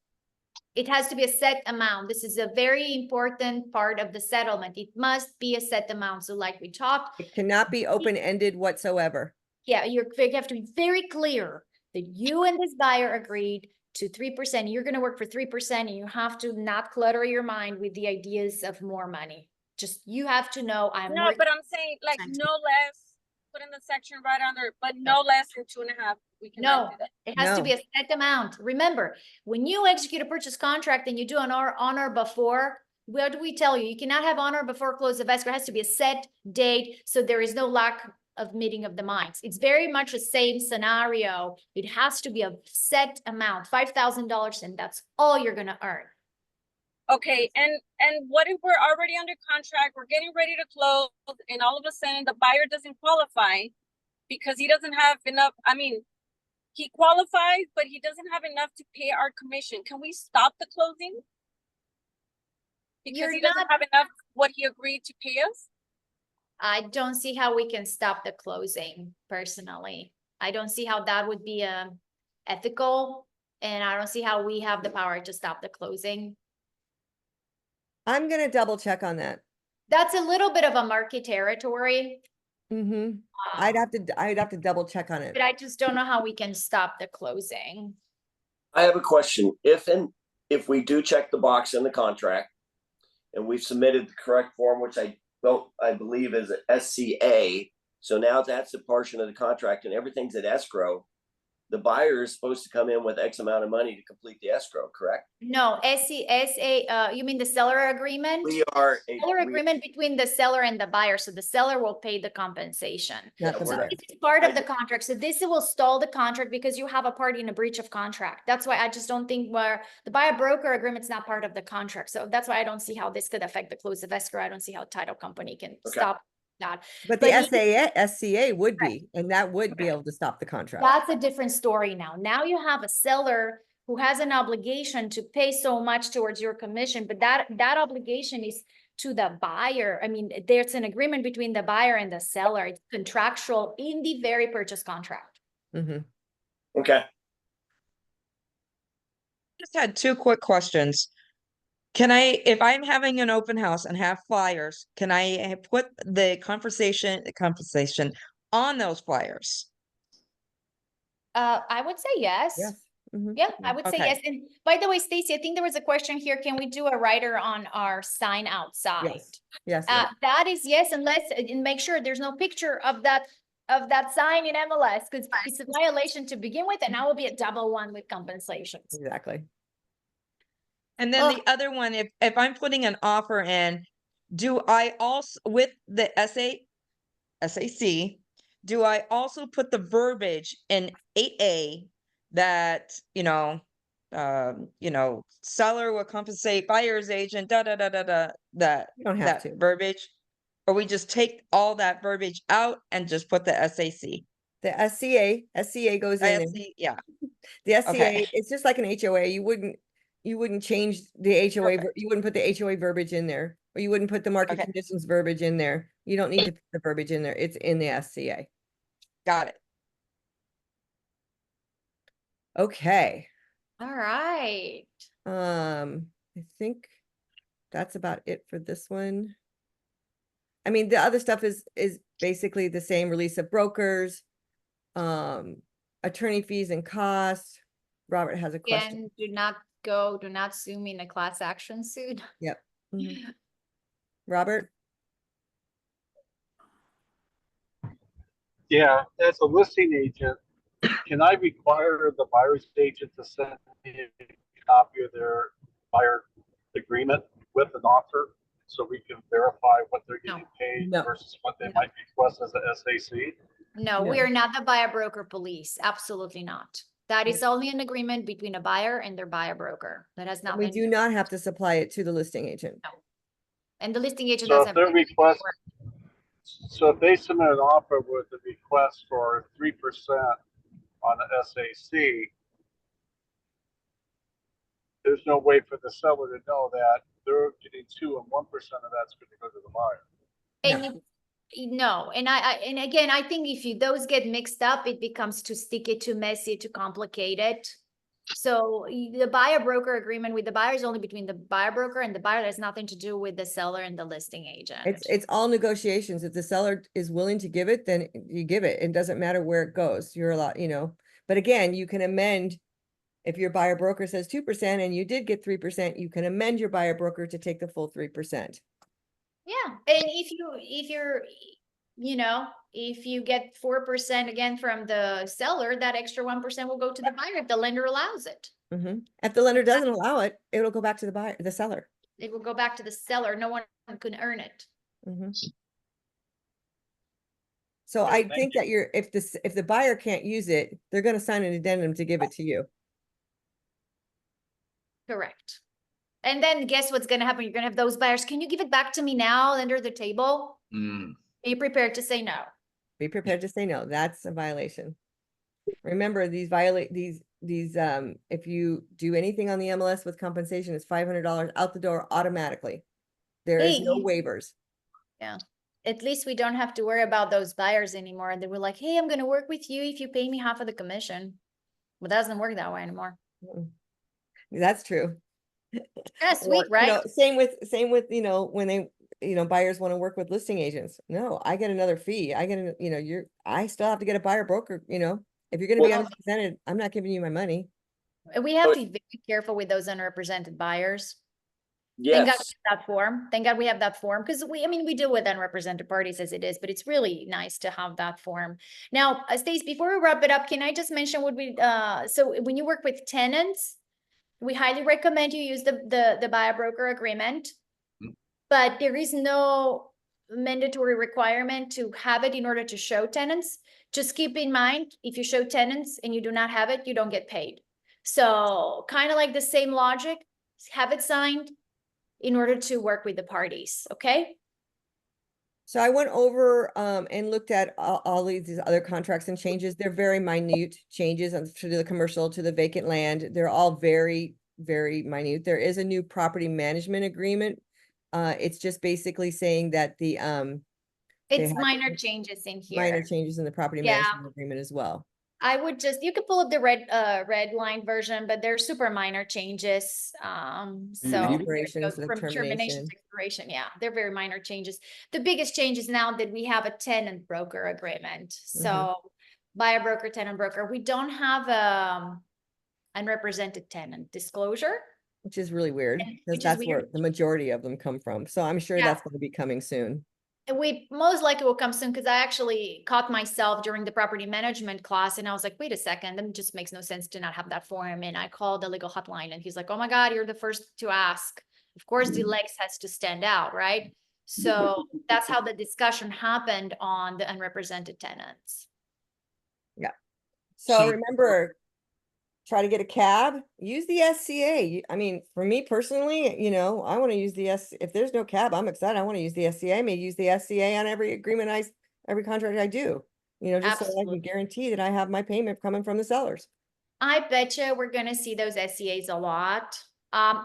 it has to be a set amount. This is a very important part of the settlement. It must be a set amount. So like we talked, it cannot be open-ended whatsoever. yeah, you have to be very clear that you and this buyer agreed to 3%. You're going to work for 3% and you have to not clutter your mind with the ideas of more money. Just, you have to know I'm No, working. but I'm saying like no less, put in the section right on there, but no less than 2.5. We can No, do that. it has to No. be a set amount. Remember, when you execute a purchase contract and you do an honor before, what do we tell you? You cannot have honor before close of escrow. It has to be a set date, so there is no lack of meeting of the minds. It's very much the same scenario. It has to be a set amount, $5,000, and that's all you're gonna earn. Okay, and what if we're already under contract, we're getting ready to close, and all of a sudden the buyer doesn't qualify because he doesn't have enough, he qualifies, but he doesn't have enough to pay our commission. Can we stop the closing? Because You're he doesn't have enough what he agreed to pay us? I don't see how we can stop the closing personally. I don't see how that would be ethical, and I don't see how we have the power to stop the closing. I'm gonna double check on that. That's a little bit of a market territory. Mm-hmm. I'd have to double check on it. But I just don't know how we can stop the closing. I have a question. If we do check the box in the contract and we've submitted the correct form, which I believe is a SCA. So now that's a portion of the contract and everything's at escrow. the buyer is supposed to come in with X amount of money to complete the escrow, correct? No, you mean the seller agreement? We are Seller agreement between the seller and the buyer, so the seller will pay the compensation. Not the So buyer. this is part of the contract, so this will stall the contract because you have a party in a breach of contract. That's why I just don't think where the buyer broker agreement's not part of the contract, so that's why I don't see how this could affect the close of escrow. I don't see how title company can stop that. But the But SCA would be, and that would be able to stop the contract. that's a different story now. Now you have a seller who has an obligation to pay so much towards your commission, but that obligation is to the buyer. I mean, there's an agreement between the buyer and the seller. It's contractual in the very purchase contract. Okay. Just had two quick questions. Can I, if I'm having an open house and have flyers, can I put the compensation on those flyers? I would say yes. Yes. Yeah, I would say Okay. yes. And by the way, Stacy, I think there was a question here. Can we do a rider on our sign outside? Yes. Yes. That is yes, unless, and make sure there's no picture of that sign in MLS, because it's a violation to begin with, and I will be a double one with compensations. Exactly. And then the other one, if I'm putting an offer in, do I also, with the SAC, do I also put the verbiage in 8A that, seller will compensate buyer's agent, that You don't have to. verbiage? Or we just take all that verbiage out and just put the SAC? The SCA goes in there. Yeah. The SCA, Okay. it's just like an HOA. You wouldn't change the HOA, you wouldn't put the HOA verbiage in there, or you wouldn't put the market Okay. conditions verbiage in there. You don't need to put the verbiage in there. It's in the SCA. Got it. Okay. All right. I think that's about it for this one. I mean, the other stuff is basically the same: release of brokers, attorney fees and costs. Robert has a question. Again, do not sue me in a class action suit. Yep. Robert? Yeah, as a listing agent, can I require the buyer's agent to send me a copy of their buyer agreement with an offer so we can verify what they're getting paid versus what they might request as a SAC? No, we are not the buyer broker police. Absolutely not. That is only an agreement between a buyer and their buyer broker. That has not We been. do not have to supply it to the listing agent. No. And the listing agent So doesn't if their have. request, so if they submit an offer with a request for 3% on the SAC, there's no way for the seller to know that they're getting 2 and 1% of that's going to go to the buyer. And no, and and again, I think if those get mixed up, it becomes too sticky, too messy, too complicated. So the buyer broker agreement with the buyer is only between the buyer broker and the buyer. There's nothing to do with the seller and the listing agent. It's all negotiations. If the seller is willing to give it, then you give it. It doesn't matter where it goes. You're allowed, but again, you can amend. If your buyer broker says 2% and you did get 3%, you can amend your buyer broker to take the full 3%. Yeah, and if you get 4% again from the seller, that extra 1% will go to the buyer if the lender allows it. If the lender doesn't allow it, it'll go back to the seller. It will go back to the seller. No one can earn it. So I think that if the buyer can't use it, they're going to sign an addendum to give it to you. Correct. And then guess what's going to happen? You're going to have those buyers. Can you give it back to me now under the table? Be prepared to say no. Be prepared to say no. That's a violation. Remember, if you do anything on the MLS with compensation, it's $500 out the door automatically. There is no waivers. Yeah. At least we don't have to worry about those buyers anymore. And they were like, hey, I'm going to work with you if you pay me half of the commission. But that doesn't work that way anymore. That's true. Yeah, sweet, right? Same with, when they, buyers want to work with listing agents. No, I get another fee. I get, I still have to get a buyer broker, if you're going to be unrepresented, I'm not giving you my money. We have to be very careful with those unrepresented buyers. Thank God we Yes. have that form. Thank God we have that form because I mean, we deal with unrepresented parties as it is, but it's really nice to have that form. Now, Stace, before we wrap it up, can I just mention what we, so when you work with tenants, we highly recommend you use the buyer broker agreement, but there is no mandatory requirement to have it in order to show tenants. Just keep in mind, if you show tenants and you do not have it, you don't get paid. So kind of like the same logic, have it signed in order to work with the parties, okay? So I went over and looked at all these other contracts and changes. They're very minute changes to the commercial, to the vacant land. They're all very, very minute. There is a new property management agreement. It's just basically saying that the It's have minor changes in here. minor changes in the property Yeah. management agreement as well. I would just, you could pull up the red line version, but they're super minor changes. So Expiration, goes so the from termination termination. to expiration. Yeah, they're very minor changes. The biggest change is now that we have a tenant broker agreement. So buyer broker, tenant broker, we don't have unrepresented tenant disclosure. Which is really weird Which because is that's where weird. the majority of them come from. So I'm sure Yeah. that's going to be coming soon. And we most likely will come soon because I actually caught myself during the property management class and I was like, wait a second, that just makes no sense to not have that form. And I called the legal hotline and he's like, oh my God, you're the first to ask. Of course, the legs has to stand out, right? So that's how the discussion happened on the unrepresented tenants. Yeah. So remember, try to get a cab, use the SCA. I mean, for me personally, you know, I want to use the if there's no cab, I'm excited. I want to use the SCA. I may use the SCA on every agreement every contract I do, you know, just so I can guarantee that I have my payment coming from the sellers. I bet you we're going to see those SCAs a lot.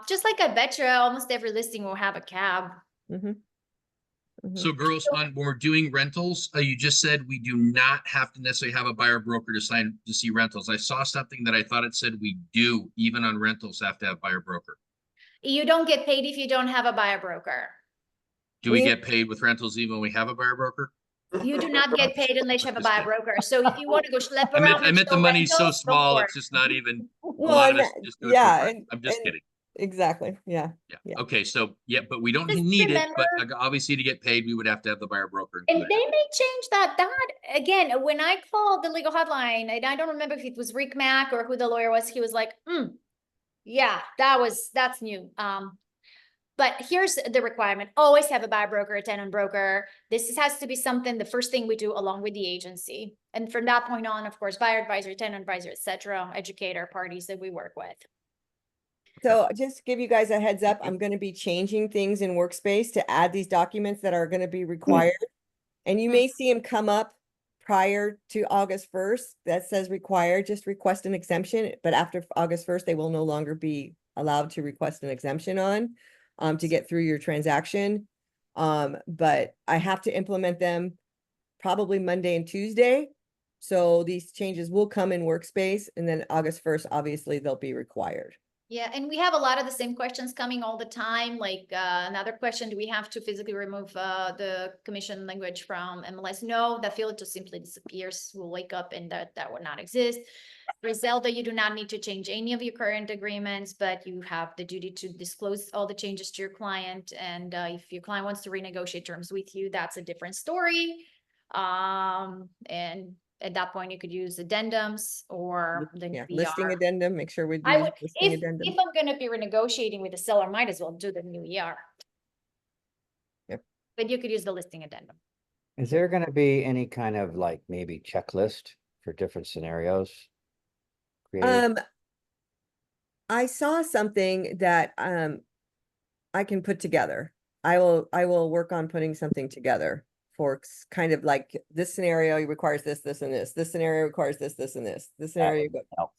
Just like I bet you almost every listing will have a cab. So girls, when we're doing rentals, you just said we do not have to necessarily have a buyer broker to sign to see rentals. I saw something that I thought it said we do, even on rentals, have to have buyer broker. You don't get paid if you don't have a buyer broker. Do we get paid with rentals even when we have a buyer broker? You do not get paid unless you have a buyer broker. So if you want to go schlep I around, meant the money's so small, it's just not even. Well, a lot of us just do it for yeah, free. I'm just kidding. Exactly. Yeah. Yeah. Okay. So yeah, but we don't Just need it. But remember- obviously, to get paid, we would have to have the buyer broker And included. they may change that again, when I called the legal hotline, and I don't remember if it was Rick Mack or who the lawyer was, he was like, yeah, that's new. But here's the requirement: always have a buyer broker, a tenant broker. This has to be something, the first thing we do along with the agency. And from that point on, of course, buyer advisor, tenant advisor, etc., educator parties that we work with. So just to give you guys a heads up, I'm going to be changing things in Workspace to add these documents that are going to be required. And you may see them come up prior to August 1st. That says required, just request an exemption. But after August 1st, they will no longer be allowed to request an exemption on to get through your transaction. But I have to implement them probably Monday and Tuesday. So these changes will come in Workspace, and then August 1st, obviously they'll be required. Yeah, and we have a lot of the same questions coming all the time. Like another question, do we have to physically remove the commission language from MLS? No, that field just simply disappears. We'll wake up and that would not exist. Griselda, you do not need to change any of your current agreements, but you have the duty to disclose all the changes to your client. And if your client wants to renegotiate terms with you, that's a different story. And at that point, you could use addendums or the listing addendum. Make sure we do I would, listing addendum. if I'm going to be renegotiating with the seller, might as well do the new ER. Yep. But you could use the listing addendum. Is there going to be any kind of like maybe checklist for different scenarios created? I saw something that I can put together. I will work on putting something together for kind of like this scenario requires this, this, and this. This scenario requires this, this, and this. This scenario,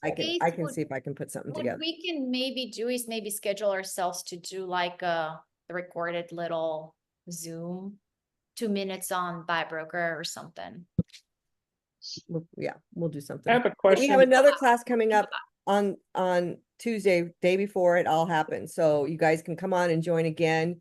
I can see if I can put something together. What we can maybe do is maybe schedule ourselves to do like a recorded little Zoom, 2 minutes on buy broker or something. Yeah, we'll do something. I have a question. We have another class coming up on Tuesday, day before it all happens. So you guys can come on and join again.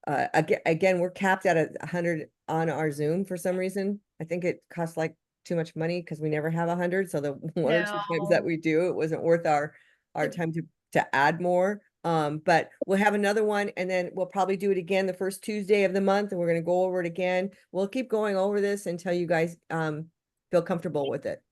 Again, we're capped at 100 on our Zoom for some reason. I think it costs like too much money because we never have 100. So the one or two times that we do, it wasn't worth our time to add more. But we'll have another one and then we'll probably do it again the first Tuesday of the month and we're gonna go over it again. We'll keep going over this until you guys feel comfortable with it.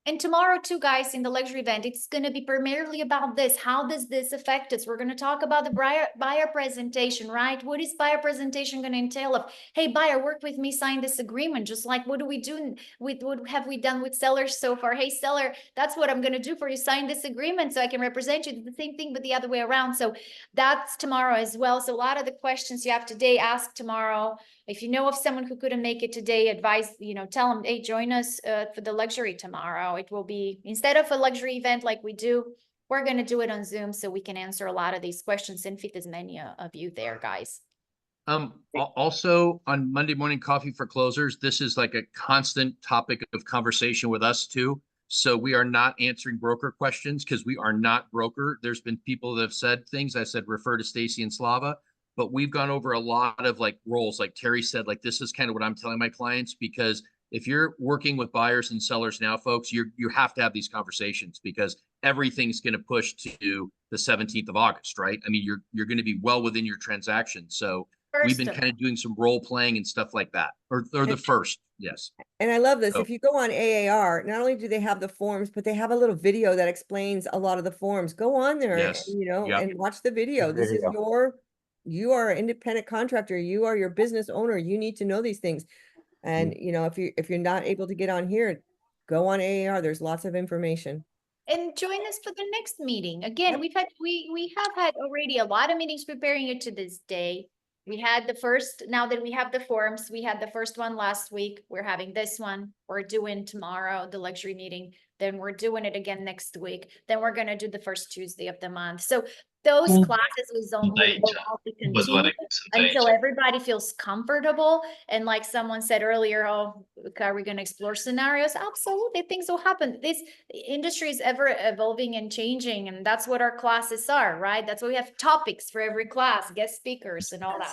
And tomorrow too, guys, in the luxury event, it's going to be primarily about this. How does this affect us? We're going to talk about the buyer presentation, right? What is buyer presentation going to entail of, hey, buyer, work with me, sign this agreement. Just like, what do we do with, what have we done with sellers so far? Hey, seller, that's what I'm going to do for you. Sign this agreement so I can represent you. The same thing, but the other way around. So that's tomorrow as well. So a lot of the questions you have today, ask tomorrow. If you know of someone who couldn't make it today, advise, tell them, hey, join us for the luxury tomorrow. It will be, instead of a luxury event like we do, we're going to do it on Zoom so we can answer a lot of these questions and fit as many of you there, guys. Also on Monday morning coffee for closers, this is like a constant topic of conversation with us too. So we are not answering broker questions because we are not broker. There's been people that have said things. I said, refer to Stacy and Slava. But we've gone over a lot of like roles, like Terry said, like this is kind of what I'm telling my clients, because if you're working with buyers and sellers now, folks, you have to have these conversations because everything's going to push to the 17th of August, right? I mean, you're going to be well within your transaction. So we've been kind of doing some role playing and stuff like that, or the first, yes. And I love this. So, if you go on AAR, not only do they have the forms, but they have a little video that explains a lot of the forms. Go on there yes, and, yep. and watch the video. This is you are an independent contractor. You are your business owner. You need to know these things. And, if you're not able to get on here, go on AAR. There's lots of information. And join us for the next meeting. Again, we have had already a lot of meetings preparing you to this day. We had the first, now that we have the forms, we had the first one last week. We're having this one. We're doing tomorrow, the luxury meeting. Then we're doing it again next week. Then we're going to do the first Tuesday of the month. So those classes will be continued until everybody feels comfortable. And like someone said earlier, oh, are we going to explore scenarios? Absolutely, things will happen. This industry is ever evolving and changing, and that's what our classes are, right? That's why we have topics for every class, guest speakers, and all that.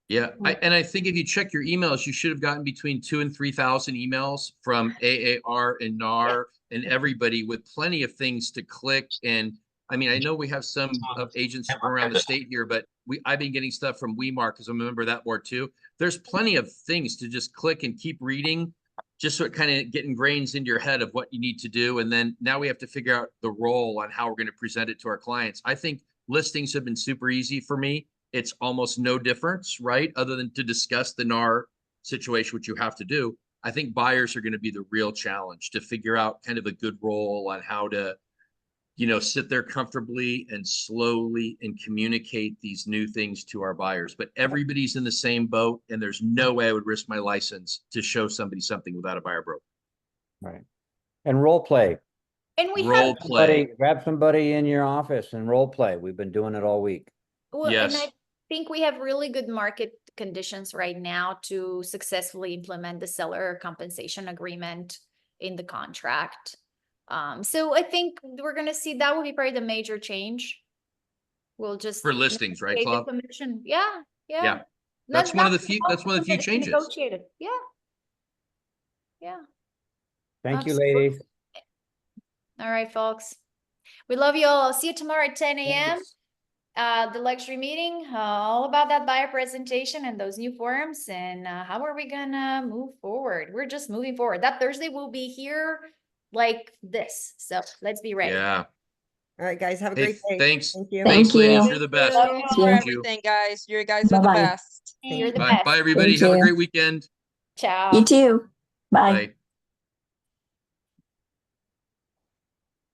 Yeah, I think if you check your emails, you should have gotten between 2,000 and 3,000 emails from AAR and NAR and everybody with plenty of things to click. And I mean, I know we have some agents around the state here, but I've been getting stuff from WeMark because I'm a member of that board too. There's plenty of things to just click and keep reading, just so it kind of get ingrained into your head of what you need to do. And then now we have to figure out the role on how we're going to present it to our clients. I think listings have been super easy for me. It's almost no difference, right? Other than to discuss the NAR situation, which you have to do. I think buyers are going to be the real challenge to figure out kind of a good role on how to, sit there comfortably and slowly and communicate these new things to our buyers. But everybody's in the same boat, and there's no way I would risk my license to show somebody something without a buyer broker. Right. And role play. And we role play. Grab somebody in your office and role play. We've been doing it all week. Well, yes. And I think we have really good market conditions right now to successfully implement the seller compensation agreement in the contract. So I think we're going to see that will be probably the major change. We'll just for listings, right, Club? Yeah. That's one of the few changes. Negotiated. Yeah. Thank you, ladies. All right, folks. We love you all. I'll see you tomorrow at 10 a.m. The luxury meeting, all about that buyer presentation and those new forms and how are we gonna move forward? We're just moving forward. That Thursday we'll be here like this. So let's be ready. Yeah. All right, guys. Have a great day. Thanks. Thank you. Thanks, ladies. You're the best. Love you for Thank you. everything, guys. You guys are the best. You're the Bye. best. Bye, everybody. Have a great weekend. Ciao. You too. Bye. Bye.